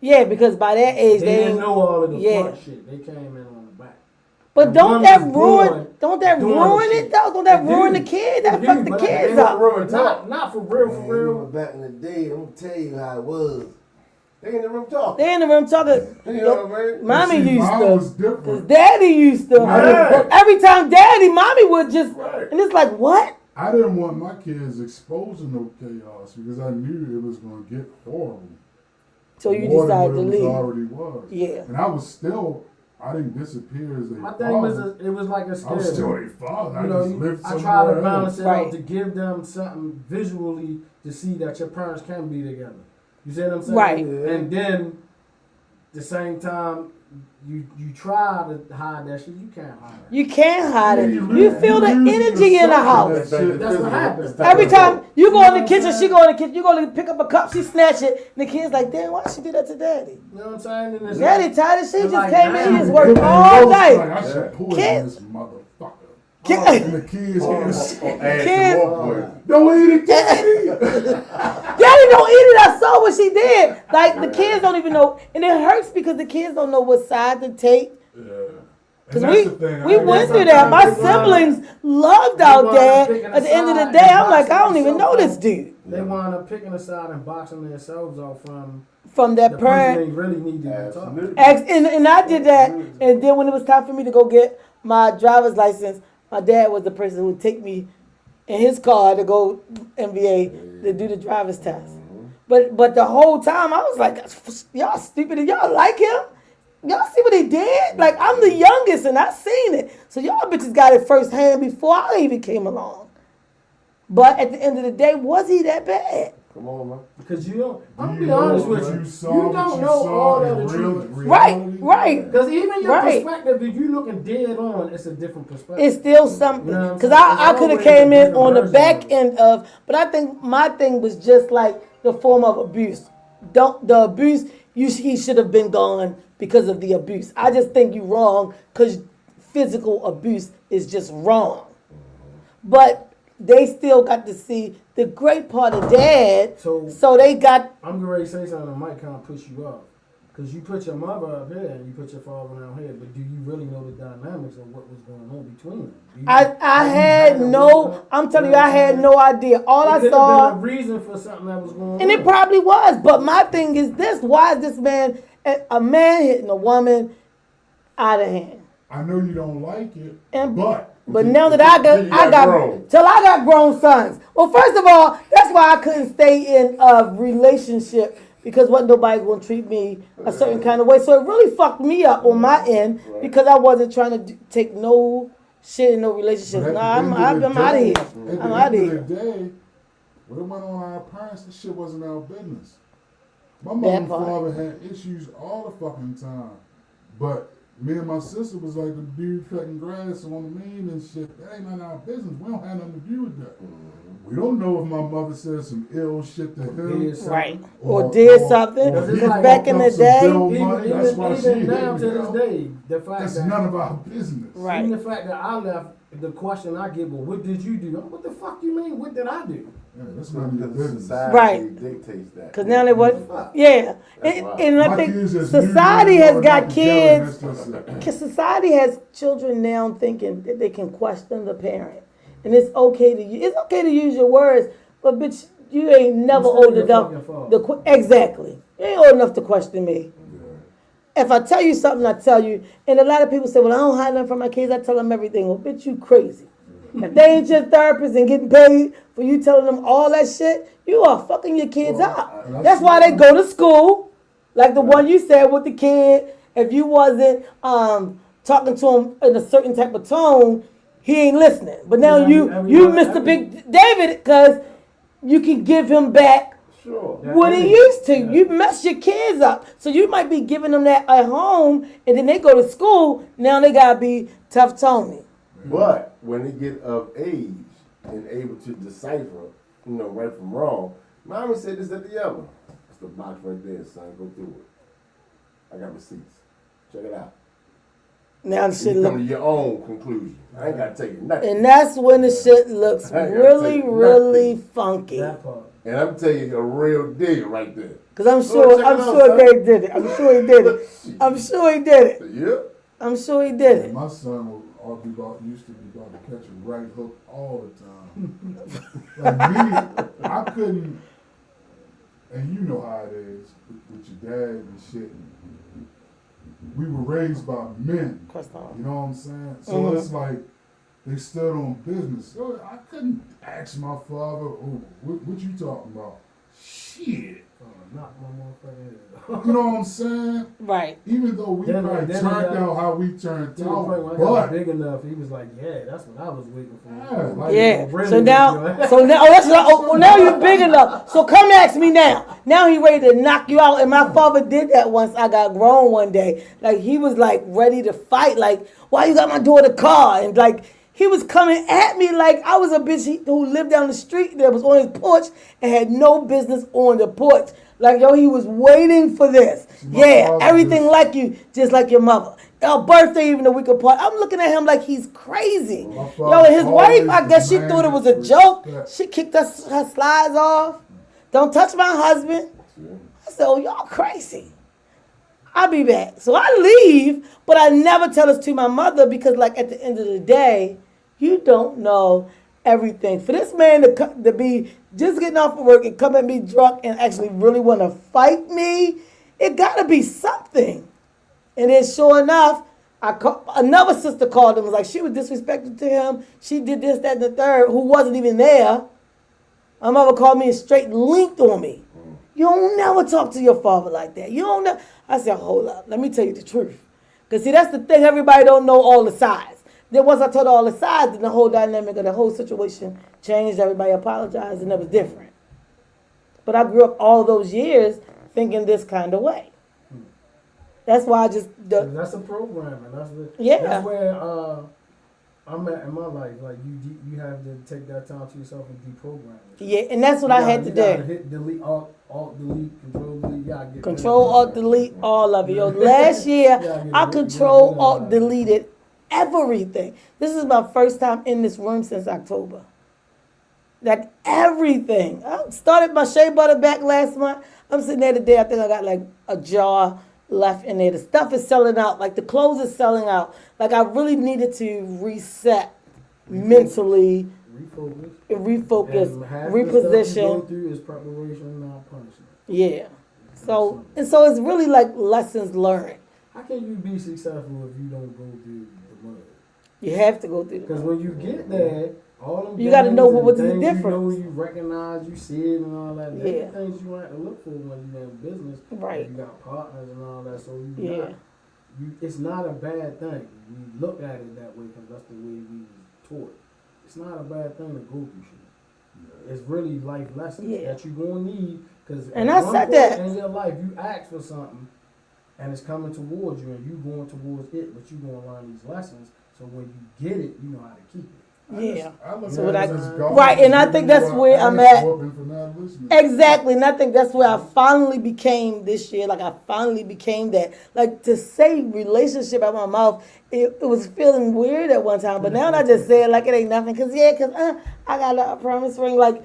yeah, because by that age they they didn't ain't. know all of the Yeah. front shit. They came in on the back. But And don't one that was ruin? born Don't that doing ruin the it shit. though? Don't that It ruin do. the kids? It That do, fuck the but kids they up. ruin Not for real, Man, for you remember real. back in the day, I'm gonna tell you how it was. They in the room talking. They in the room talking. You know what I mean? Mommy See, used mine to. was 'Cause different. daddy used to. Right. But every time daddy, mommy would just. Right. And it's like, what? I didn't want my kids exposing no chaos because I knew it was going to get horrible. So you More than decided to what it leave. already was. Yeah. And I was still, I didn't disappear as a My father. thing was, it was like a I was scare. still a father. I You know, just lived I somewhere try to else. balance it Right. out to give them something visually to see that your parents can be together. You see what I'm saying? Right. And then, the same time, you try to hide that shit. You can't hide it. You can't hide it. You You lose- feel the you lose energy in the yourself. house. That's what happens. Every time you go in the You know kitchen, what I'm she go in the kitchen. You go to pick up a cup, she snatch it, and the kid's like, "Damn, why she do that to daddy? You know what I'm saying? And it's Daddy like- tired as she it's just like came now- in. He just It worked was all like, night." I should poison Kids- this motherfucker. Kid- And the kids getting sick. Kids- Don't eat it, daddy. Daddy don't eat it. I saw what she did. Like the kids don't even know, and it hurts because the kids don't know what side to take. Yeah. Cause And we that's the thing, we I went guess through that. My sometimes they wind siblings loved they our wind up dad. picking At the end of the a day, side I'm like, and I don't even know boxing this dude They wind up picking a side and boxing themselves off from from the that person parent. they really need to be talking. Absolutely. And I did that, and then when it was time for me to go get my driver's license, my dad was the person who would take me in his car to go MBA to do the driver's test. But the whole time I was like, y'all stupid, and y'all like him? Y'all see what he did? Like, I'm the youngest and I seen it. So y'all bitches got it firsthand before I even came along. But at the end of the day, was he that bad? Come on, man. Because you don't, I'm You be know honest what with you, you you saw, what don't you know saw all in of the real- truth. Right, right. Because even your Right. perspective, if you looking dead on, it's a different perspective. It's still something. You know what I'm Because saying? I It's could have always came a in different on the version back of it. end of, but I think my thing was just like the form of abuse. The abuse, he should have been gone because of the abuse. I just think you wrong because physical abuse is just wrong. But they still got to see the great part of dad. So they got, I'm getting ready to say something that might kind of push you up. Because you put your mother up here and you put your father down here, but do you really know the dynamics of what was going on between them? Do you- I have you had a no, reason- I'm telling know you, I what I'm had saying? no idea. All It I could have saw, been a reason for something that was going on. and it probably was, but my thing is this: why is this man, a man hitting a woman out of hand? I know you don't like it, And- but now that I got grown. till I got grown sons. Well, first of all, that's why I couldn't stay in a relationship because wasn't nobody gonna treat me a certain kind of way. So it really fucked me up on my end because I wasn't trying to take no shit in no relationship. But Nah, at I'm the out end of of the here. day- I'm At out the of end here. of the day, what went on our parents, this shit wasn't our business. My mother That and part. father had issues all the fucking time. But me and my sister was like the dude cutting grass on the main and shit. That ain't none of our business. We don't have nothing to do with that. We don't know if my mother said some ill shit to him. Did something. Right. Or did something. Because it's he like back in the fucked up some day, bill money. That's why she even now hit to me, this yo. day, the fact That's that none of our business. Right. even the fact that I left, the question I get, well, what did you do? What the fuck you mean? What did I do? Yeah, that's none of your Because business. society Right. dictates that. Because now they what? Yeah. And, right. and I My think kids just society knew has they got were together, and kids. that's just it. Because society has children now thinking that they can question the parent, and it's okay to use your words, but bitch, you ain't never still old your enough fucking father. exactly. You ain't old enough to question me. If I tell you something, I tell you. And a lot of people say, "Well, I don't hide nothing from my kids. I tell them everything." Well, bitch, you crazy. If they ain't your therapist and getting paid for you telling them all that shit, you are fucking your kids up. That's why they go to school, like the one you said with the kid. If you wasn't talking to him in a certain type of tone, he ain't listening. But now you Mr. Big David, because you can give him back Sure. what he used to. You mess your kids up. So you might be giving them that at home, and then they go to school. Now they gotta be tough Tony. But when they get of age and able to decipher, right from wrong, Mama said this at the other. It's the box right there, son. Go through it. I got receipts. Check it out. Now the shit You look, come to your own conclusion. I ain't gotta take it nothing. and that's when the shit looks I ain't gotta really, take really nothing. funky. That part. And I'm telling you a real deal right there. Cause I'm check sure it out, Dave did it. I'm sure he did it. I'm sure he did it. Yep. I'm sure he did it. My son used to be about to catch a right hook all the time. Like me, I couldn't, and you know how it is with your dad and shit. We were raised by men. Of course not. You know what I'm saying? So it's like they stood on business. So I couldn't ask my father, "Oh, what you talking about?" Shit. Knock my motherfucking head. You know what I'm saying? Right. Even though we Then- probably then turned I got- out how we turned To the point out, when I got but big enough, he was like, "Yeah, that's what I was waiting for." yeah, like, Yeah. really So with now, you. oh, that's what. Oh, now you're big enough. So come ask me now. Now he ready to knock you out. And my father did that once. I got grown one day. Like he was like ready to fight. Like, why you got my daughter car? And like he was coming at me like I was a bitch who lived down the street that was on his porch and had no business on the porch. Like, yo, he was waiting for this. My Yeah, father everything just- like you, just like your mother. Our birthday even a week apart. I'm looking at him like he's crazy. My Yo, father and his wife, I always guess she thought it was a demanded joke. respect. She kicked her slides off. Don't touch my husband. I said, oh, y'all crazy. I'll be back. So I leave, but I never tell this to my mother because, like, at the end of the day, you don't know everything. For this man to be just getting off of work and come at me drunk and actually really want to fight me, it got to be something. And then sure enough, another sister called him, was like, she was disrespectful to him. She did this, that, and the third, who wasn't even there. My mother called me and straight linked on me. You don't never talk to your father like that. You don't know. I said, hold up, let me tell you the truth. Because see, that's the thing, everybody don't know all the sides. Then once I told all the sides, then the whole dynamic of the whole situation changed. Everybody apologized and it was different. But I grew up all those years thinking this kind of way. That's why I just... That's a program, and that's where I'm at in my life. Like you have to take that time to yourself and deprogram it. Yeah, and that's what I had to You gotta do. hit delete, alt delete, control delete. You gotta get Control, Alt, Delete, all of it. Yo, last year, I Control, Alt, deleted everything. This is my first time in this room since October. Like, everything. I started my shea butter back last month. I'm sitting there today, I think I got like a jar left in there. The stuff is selling out. Like, the clothes is selling out. Like, I really needed to reset mentally, refocus, And half the stuff you go reposition. through is preparation, not punishment. Yeah. So it's really like lessons learned. How can you be successful if you don't go through the mud? You have to go through Because the when you get there, all them You gotta know games what and was the things difference. You recognize, you see it and all that. They're Yeah. the things you have to look for when you're in business. Right. You got partners and all that, so Yeah. it's not a bad thing. We look at it that way because that's the way we was taught. It's not a bad thing to go through shit. It's really life lessons Yeah. that you're gonna need. Because And I said that. in your life, you ask for something, and it's coming towards you, and you going towards it, but you gonna learn these lessons. So when you get it, you know how to keep it. Yeah. So Right, and I think that's where I'm at. Exactly. Exactly, and I think that's where I finally became this year. Like, I finally became that. Like, to say relationship out my mouth, it was feeling weird at one time, but now I just say it like it ain't nothing. Because I got a promise ring. Like,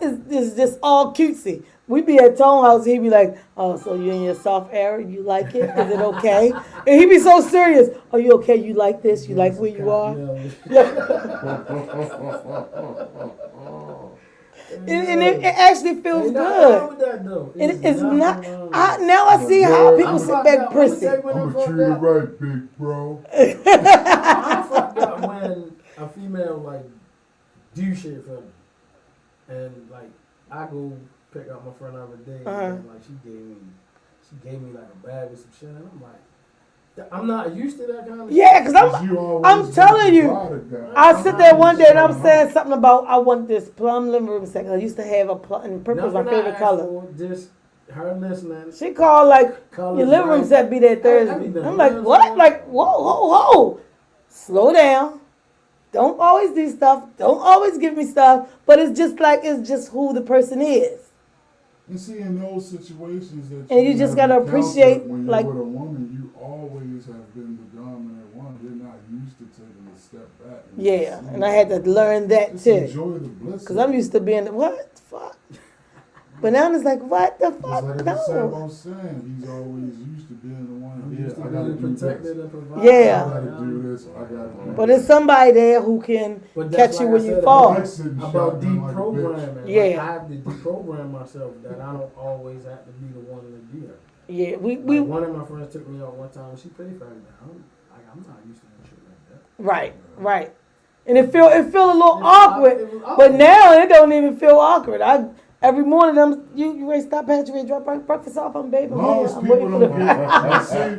it's just all cutesy. We be at Tone House, he be like, oh, so you in your soft area? You like it? Is it okay? And he be so serious. Are you okay? You like this? You like where you are? And it actually feels good. It's not. Now I see how people sit back prissy. I'm gonna treat it right, big bro. I fucked up when a female like do shit for me, and like I go pick up my friend the other day, and like she gave me like a bag with some shit, and I'm like, I'm not used to that kind of shit. Yeah, because I'm telling you, I sit there one day and I'm saying something about I want this plum living room set. I used to have a plum, and purple was my Nothing I favorite asked color. for, just her listening. She called like Colors your living room right. set be there Thursday. Everything, I'm you like, know what? what I'm Like, whoa, slow down. Don't always do stuff. Don't always give me stuff. But it's just who the person is. And see, in those situations that And you just have gotta encountered appreciate, when you're like- with a woman, you always have been the dominant one. You're not used to taking a step back. Yeah, and I had to learn that just too. enjoy the bliss. Because I'm used to being, what the fuck? But now it's like, what the It's fuck? like No. Sambo saying, he's always used to being the one. I'm Yeah, used to I gotta being do protected this. and provided. Yeah. I gotta do this. I gotta do But there's somebody there who can But that's catch you like when I you said fall. Like sitting about shotgun like a bitch. deprogramming. Yeah. Like, I have to deprogram myself that I don't always have to be the one to do that. Yeah, Like, one of my friends took me out one time. She paid for it. I'm not used to that shit like that. right. And it feel a little It awkward. was But awkward. now it don't even feel awkward. Every morning you ready to stop Patrick and drop breakfast off on baby. As long as I'm people waiting for don't the get,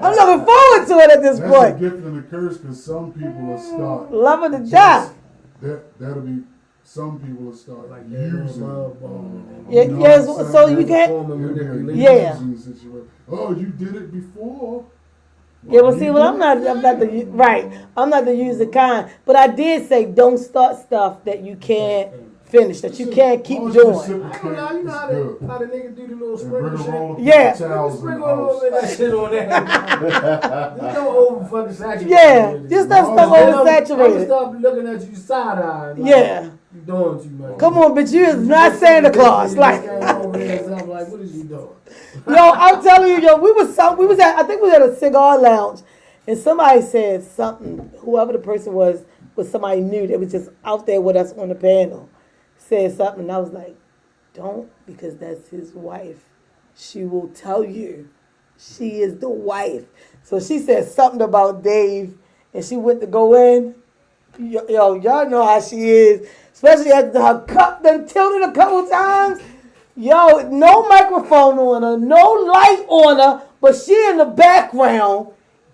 I'm looking forward to it at this that's a point. gift and a curse because some people will start. Love her to just- death. That'll be, some people will start Like that little using. love bomb. Yeah, You know yes, what I'm so saying? you get Form of It'll be a manipulation. Yeah. using situation. Oh, you did it before. Yeah, well, Why see, you well, do I'm it not again? right. I'm not the user kind, but I did say don't start stuff that you can't finish, that you can't keep As long as you doing. I don't know, you know how reciprocate, the nigga do the little it's good. And bring sprinkle a roll shit. of Yeah. paper towels in the Sprinkle a little bit of house. that shit on there. There's no over fucking saturated. Yeah, shit. just that No, stuff I'm I'm gonna oversaturated. stop looking at you side eye. Like, Yeah, You doing too much. come on, but you is not just Santa came Claus. Like, over there and I'm like, what is you doing? yo, I'm telling you, yo, we was at, I think we was at a cigar lounge, and somebody said something. Whoever the person was somebody new that was just out there with us on the panel. Said something, and I was like, don't, because that's his wife. She will tell you. She is the wife. So she said something about Dave, and she went to go in. Yo, y'all know how she is, especially after her cup done tilted a couple times. Yo, no microphone on her, no light on her, but she in the background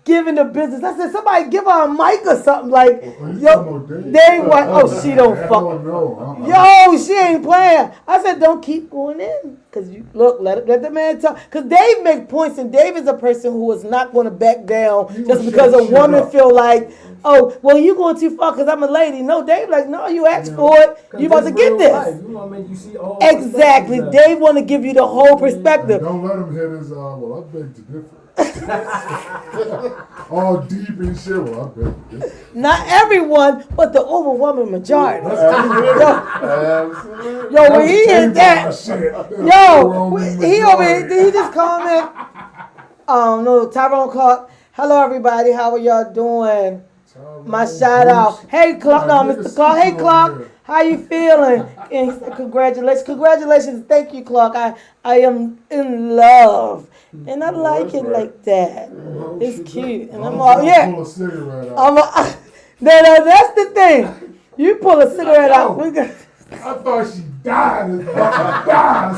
giving the business. I said, somebody give her a mic or something. Like, Oh, you yo, talking about Dave? Dave, what? Oh, she don't I fuck. don't know. Yo, she ain't playing. I said, don't keep going in. Because you look, let the man talk. Because Dave make points, and Dave is a person who is not going to back down He just will because shut a shit woman up. feel like, oh, well, you going too far because I'm a lady. No, Dave like, no, you asked for it. You about to get this. You want to make you see all Exactly. perspectives of it. Dave want to give you the whole And perspective. don't let him hit his, well, I beg to differ. All deep and shit. Well, I beg to differ. Not everyone, but the overwhelming majority. Absolutely. Yo, when he is Dave that, on shit. yo, he over here, did he just comment? No, Tyrone Clark. Hello, everybody. How are y'all doing? My shout out. Hey, Clark. No, Mr. Clark. Hey, Clark. How you feeling? And he said, congratulations. Thank you, Clark. I am in love. And I like it like that. It's cute. And I'm all, yeah. Pull a cigarette out. That's the thing. You pull a cigarette out. We got, I thought she died or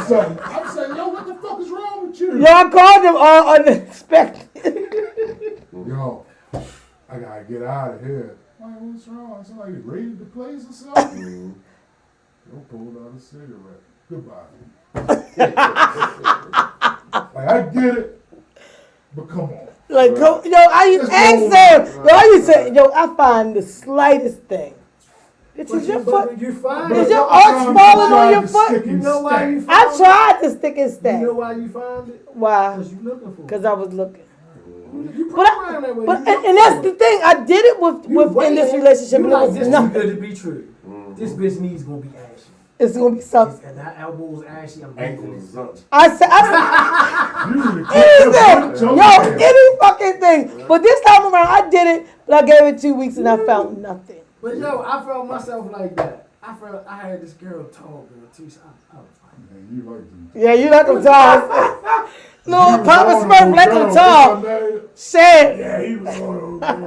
something. I'm saying, yo, what the fuck is wrong with you? yo, I called him all unexpected. Yo, I gotta get out of here. Like, what's wrong? Somebody raided the place or something? Yo, pulled out a cigarette. Goodbye. Like, I get it, but come on. Like, yo, I used to ask him. Yo, I used to, I find the slightest thing. Bitch, is your foot? You find Is it. your arch falling on your foot? You know why you find I tried to stick and it? stay. You know why you find it? Why? Because you looking for it. Because I was looking. You But, program that way. but You and that's the thing. I did it in this relationship, You and it like was this too nothing. good to be true. This bitch knees gonna be ashy. It's gonna be something. And that elbow's ashy. I'm Ankles up. I said, You need to anything, yo, any fucking thing. But this time around, I did it, but I gave it 2 weeks and I found nothing. But yo, I felt myself like that. I had this girl, tall girl too. So I was fine. Man, you like them. Yeah, you like them tall. No, Papa Smurf like them tall. Shit. Yeah, he was on those. And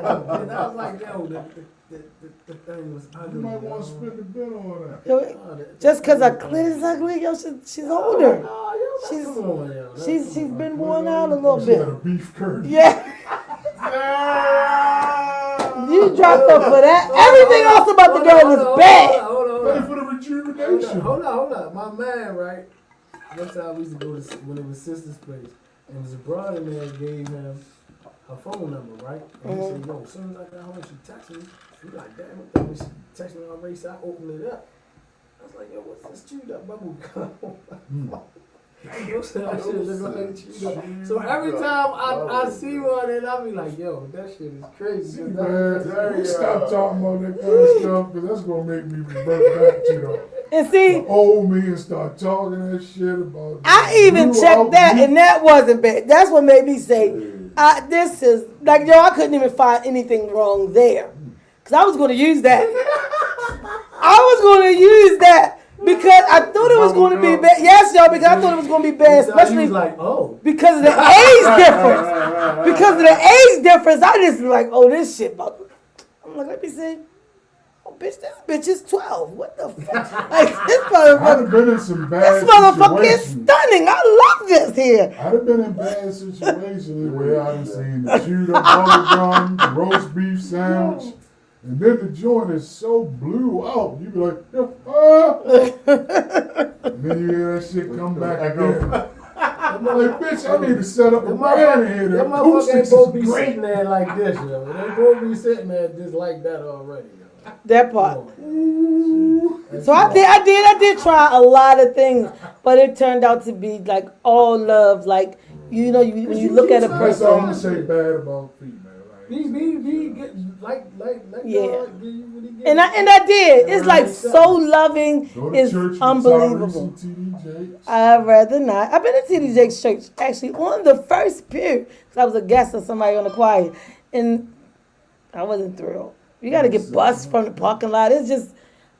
I was like, yo, the thing was ugly. You might want to spend the bill on that. Yo, just because her clit is ugly, yo, she's older. Oh, yo, She's- come on, yo. She's been worn out a little She had a bit. beef curtain. Yeah. You dropped her for that. Everything else about the girl was bad. Hold on. Ready for the rejuvenation. Hold on. My man, right? One time we used to go to when it was sister's place, and it was a brother man gave him her phone number, right? And he said, yo, as soon as I got home, she texted me. He like, damn, what the hell? She texted me already, so I opened it up. I was like, yo, what's this chewed up bubble gum? Yo said that shit look like chewed up. So every time I see one, and I be like, yo, that shit is crazy. See, man, stop talking about that kind of stuff, because that's going to make me revert back to And see, the old me and start talking that shit about. I even checked that, and that wasn't bad. That's what made me say, this is, like, yo, I couldn't even find anything wrong there. Because I was going to use that. I was going to use that. Because I thought it was going to be bad. Yes, y'all, because I thought it was going to be bad, especially like, because of the age difference. Because of the age difference, I just be like, oh, this shit. I'm like, let me see. Oh, bitch, this bitch is 12. What the fuck? Like, this I've been in some bad this motherfucker is situations. stunning. I love this here. I'd have been in bad situations where I've seen the chewed up bubble gum, the roast beef sandwich. And then the joint is so blew out, you be like, and then you hear that shit come back again. I'm like, bitch, I need to set up a band in here. The That motherfucker ain't acoustics supposed to is be great. sitting there like this, yo. They supposed to be sitting there just like that already, yo. That part. That's So I did try a lot of things, but it turned out to be like all love. Like, you know, when you look at a That's all I'm gonna person. say bad about female. Be good, like Yeah. God, give you what he give And you. I did. It's like so loving. Go to It's church with unbelievable. Tyrese and TD Jakes. I'd rather not. I've been to TD Jake's church actually on the first period because I was a guest of somebody on the choir, and I wasn't thrilled. You got to get bused from the parking lot. It's just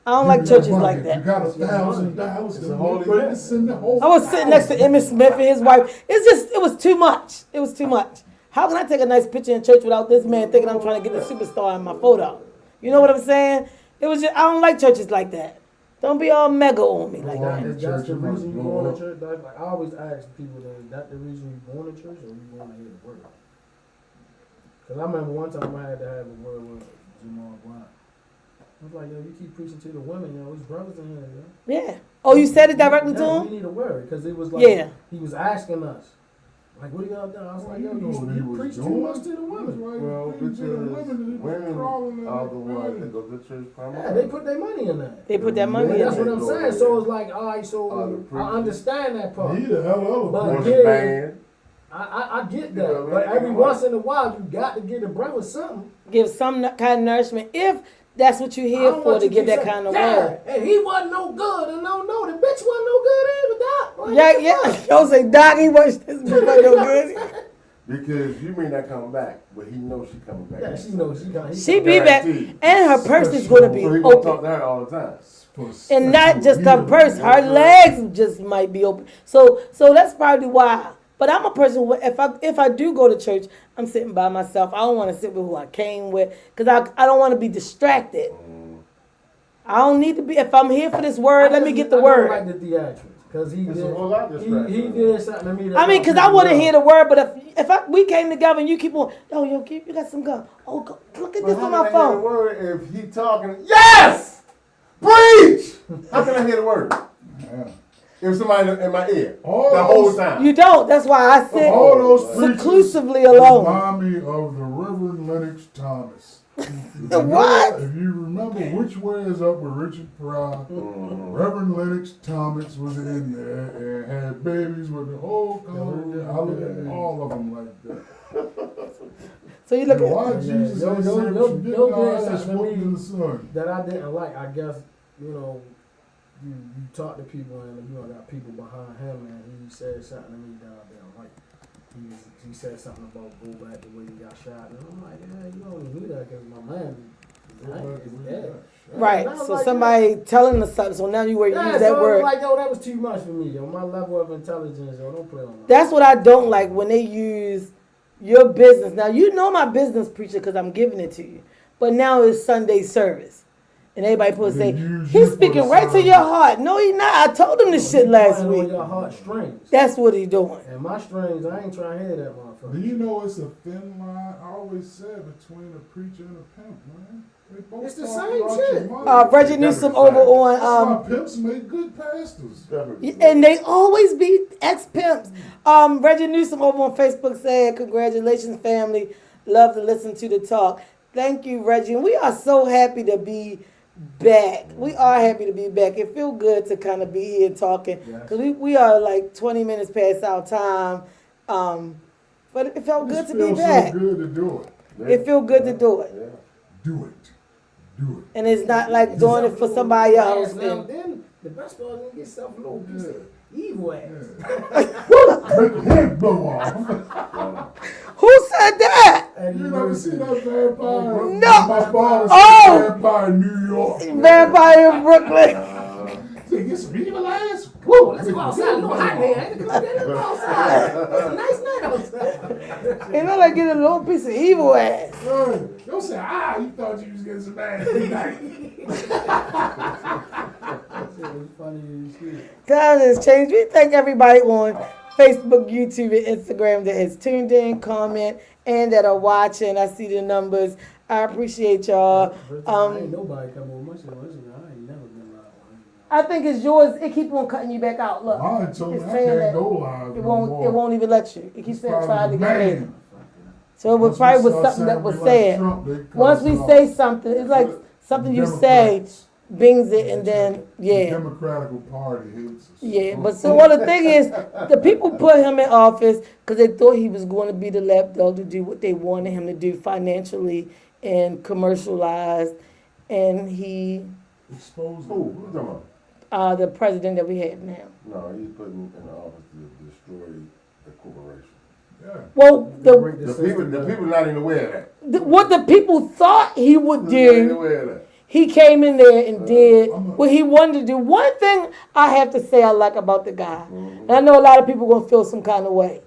I don't like churches like You that. got $1,000. It's to a holy put man. this in the whole I was sitting next to Emmett Smith and his wife. It was too much. It was too much. How can I take a nice picture in church without this man thinking I'm trying to get the superstar in my photo? You know what I'm saying? It was just I don't like churches like that. Don't be all mega on me like that. That's the reason you going to church. Like, I always ask people that, is that the reason you going to church or you going to hear the word? Because I remember one time I had to have a word with Jamal Bryant. I was like, yo, you keep preaching to the women, yo. There's brothers in here, yo. Yeah. Oh, you said it directly to Yeah, him? we need a word because it was like he was asking us, like, what are y'all doing? I was like, yo, you preach too much to the women. Well, because women are the ones that go to church Yeah, primarily. they put their money in that. They put that money in That's what there. I'm saying. So it's like, all right, so the I understand that part. He the hell of But a Worship band. I get Yeah, that. But man, every come once on. in a while, you got to give the brother something. Give some kind of nourishment if that's what you're I here don't for, want to you give keep that saying, kind of yeah, word. and he wasn't no good, and no, the bitch wasn't no good either, Doc. Like, Yeah, what the yeah. fuck? Y'all say, Doc, he watched this bitch like no good. Because you may not come back, but he knows she coming back. Yeah, she knows she got. She be back, Guaranteed. and her purse is going to be So he gonna talk open. to her all the time. And not just her purse, her legs just might be open. So that's probably why. But I'm a person who, if I do go to church, I'm sitting by myself. I don't want to sit with who I came with because I don't want to be distracted. I don't need to be. If I'm here for this word, let me get the I word. don't like the theatrics because he It's did. a whole lot of distraction. He did something to me. That I mean, because I want to hear the word, but if we came together and you keep on, yo, you got some gum. Oh, go, look at But this how on can my I hear the phone. word if he talking? Yes! Preach! How can I hear the word? Yeah. If somebody in my ear All the whole those- time. You don't. That's why I sit All those preachers seclusively alone. remind me of the Reverend Lennox Thomas. What? If you remember Which Way Is Up with Richard Pryor, Reverend Lennox Thomas was in there and had babies with the whole congregation. I look at all of them like that. So you look And why at Jesus yo, ain't yo, said yo, you get yo, our yo, ass something whooped to in me. the sun? that I didn't like. I guess you talk to people and got people behind him and he said something to me that I didn't like. He said something about go back the way he got shot, and I'm like, yeah, you only knew that because my man is dead. right. And I was So like, somebody telling us something. So now you were yeah, use that so I word. was like, yo, that was too much for me, yo. My level of intelligence, yo, don't play on that. That's what I don't like when they use your business. Now you know my business, preacher, because I'm giving it to you. But now it's Sunday service. And everybody supposed to They say, use he's you for speaking the right to sign. your heart. No, he not. I told him this shit last Playing on week. your heartstrings. That's what he doing. And my strings, I ain't trying to hear that Do motherfucker. you know it's a thin line? I always said between a preacher and a pimp, man. They both It's the talk same about shit. your money. Reggie Newsom over That's on why pimps make good pastors. and they always be ex-pimps. Reggie Newsom over on Facebook said, congratulations, family. Love to listen to the talk. Thank you, Reggie. And we are so happy to be back. We are happy to be back. It feels good to kind of be here talking. Because we are like 20 minutes past our time. But it felt good to be Feels back. so good to do it. It feels good to do it. Do it. Do it. And it's not like doing it for somebody else. Now And then, the best part is gonna get self a little piece of evil ass. Make your head blow off. who said that? And You never seen that vampire? No. My father Oh. said vampire in New York. Vampire in Brooklyn. Say, get some evil ass. whoa, let's go outside. No hot day. I ain't gonna come there. Let's go outside. It's a nice night outside. It look like getting a little piece of evil ass. Hey, don't say, you thought you was getting some ass tonight. Funny as shit. Time has changed. We thank everybody on Facebook, YouTube, and Instagram that has tuned in, comment, and that are watching. I see the numbers. I appreciate y'all. First time ain't nobody come over my shit. Listen, I ain't never been live. I think it's yours. It keep on cutting you back out. Look, Mine told me it's I saying can't that go live. it no won't. more. It won't even let you. It keeps saying try Probably to get later. man. So it was Once we probably was start something that saying was we like said. Trump, they cut Once us we off. say something, it's like something you say Democrats. bings it, and then The yeah. Democratic Party hates us. Yeah, but so well, the thing is, the people put him in office because they thought he was going to be the lapdog to do what they wanted him to do financially and commercialized, and he, Expose Who? them. Who you talking about? the president that we have now. No, he's putting in the office to destroy the corporation. Yeah. Well, Break The system people down. not even aware of that. what the people thought he would They're not even do, aware of that. he came in there and did I'm a- what he wanted to do. One thing I have to say I like about the guy, and I know a lot of people gonna feel some kind of way.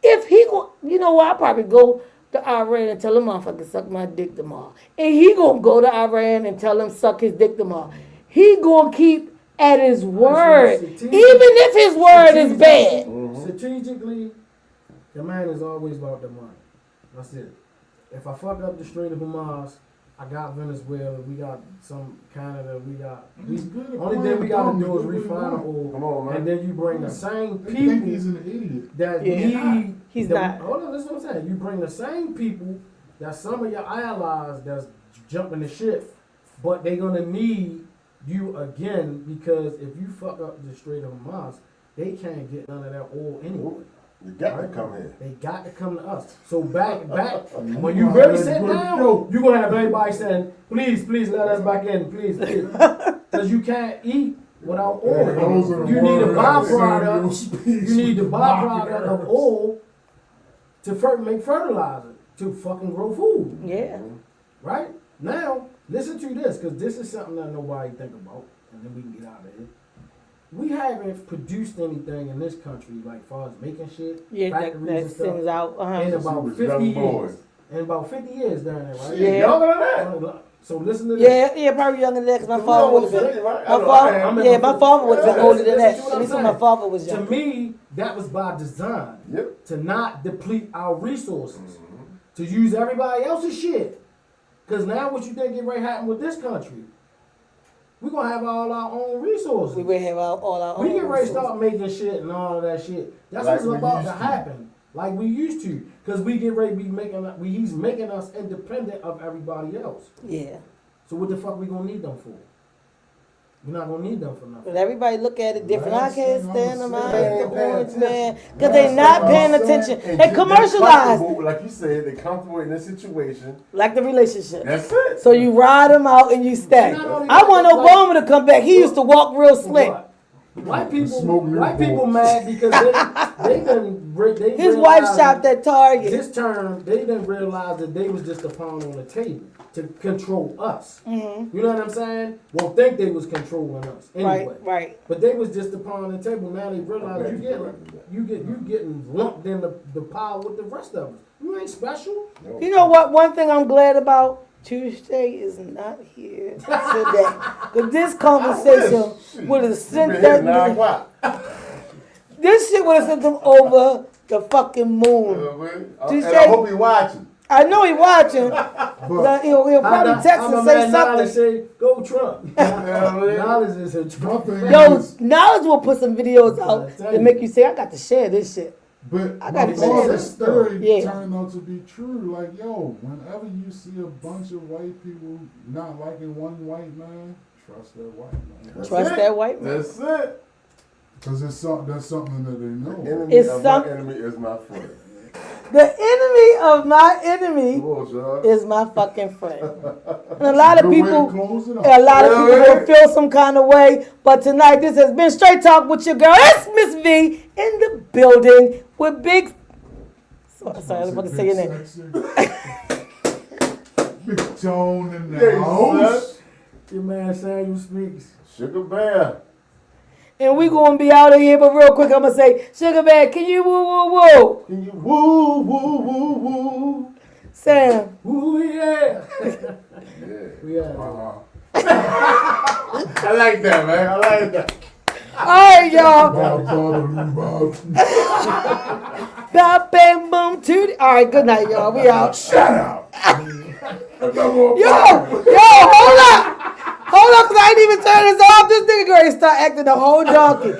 If he go, you know what? I probably go to Iran and tell him motherfucker suck my dick tomorrow, and he gonna go to Iran and tell him suck his dick tomorrow. He gonna keep at his word, even if his word is bad. Strategically, the man is always about the money. That's it. If I fuck up the Strait of Hamas, I got Venezuela, we got some Canada, we got. He's good at Only playing thing we gotta dumb. do is What do you refine the want? oil, Come on, man. and then you bring the same They think people he's an idiot. that Yeah. need. He's the- not. Hold on, listen what I'm saying. You bring the same people that some of your allies that's jumping the ship, but they gonna need you again because if you fuck up the Strait of Hamas, they can't get none of that oil anyway. You got to come here. They got to come to us. So back, when You you really gotta sit go down, dope. you gonna have everybody saying, please let us back in, please. Because you can't eat without Those are oil. the You need a words that byproduct. Samuel speaks You need the with byproduct mockery. of oil to make fertilizer to fucking grow food. Yeah, Right? Now, listen to this, because this is something that nobody think about, and then we can get out of it. We haven't produced anything in this country, like far as making shit, yeah, factories that and stuff, sends out. in She about was 50 young years. boys. In about 50 years down there, right? Yeah. Younger than that. So listen to this. Yeah, probably younger than that because my You father would have almost been. 50, right? My I know, father, I am. yeah, my father would have been Yeah, older than that. listen to what At least I'm when my saying. father was To young. me, that was by design. Yep. To not deplete our resources. To use everybody else's shit. Because now what you think get ready to happen with this country? We're going to have all our own resources. We would have all our own. We get ready to resources. start making shit and all of that shit. That's Like what's we about used to to. happen. Like we used to. Because we get ready to be he's making us independent of everybody else. Yeah, So what the fuck we gonna need them for? We're not gonna need them for nothing. but everybody look at it different. I Last can't thing stand them. I'ma I say- hate the They ain't paying orange man attention. because they Last not thing paying I'ma say- attention. And They they're commercialize comfortable, like you said, they're comfortable in this situation. like the relationship. That's it. So you ride them out and you stay. Not only I that, want like- Obama to come back. He used to walk real For slick. what? White people, Smoke white people Newports. mad because they His wife realized shopped at Target. this term. They didn't realize that they was just a pawn on the table to control us. Mm-hmm. You know what I'm saying? Well, think they was controlling us anyway. Right. But they was just a pawn on the table. Now they realize you getting lumped in the pile with the rest of us. You ain't special. You know what? One thing I'm glad about Tuesday is not here today. But this conversation would have sent Been here 9 that. o'clock. This shit would have sent them over the fucking moon. And Tuesday- I hope he watching. I know he watching. But He'll probably text and say something. Say, go Trump. Knowledge is a my Trump. thing Yo, is, Knowledge will put some videos out I tell that you. make you say, I got to share this shit. but I my gotta father's say that. theory Yeah. turned out to be true. Like, yo, whenever you see a bunch of white people not liking one white man, trust that white man. Trust it. that white man. That's it. Because that's something that they know. Enemy It's of some- my enemy is my friend. The enemy of my enemy Come on, Sean. is my fucking friend. And a lot of Good way to people, close it a out. lot of Yeah, people will man. feel some kind of way. But tonight, this has been Straight Talk with your girl. It's Miss V in the building with Big. Sorry, I was about to say your name. Big Tone in the Yes, house. Your man Samuel speaks. Sugar Bear. And we gonna be out of here, but real quick, I'm gonna say, Sugar Bear, can you woo woo woo? Can you woo, woo, woo, woo? Sam. Ooh yeah. Yeah. We out. I like that, man. I like that. All right, y'all. Bob. Bop, bam, boom, toot. All right, good night, y'all. We out. Shut up. Yo, hold up. Hold up, because I ain't even turn this off. This nigga going to start acting a whole donkey.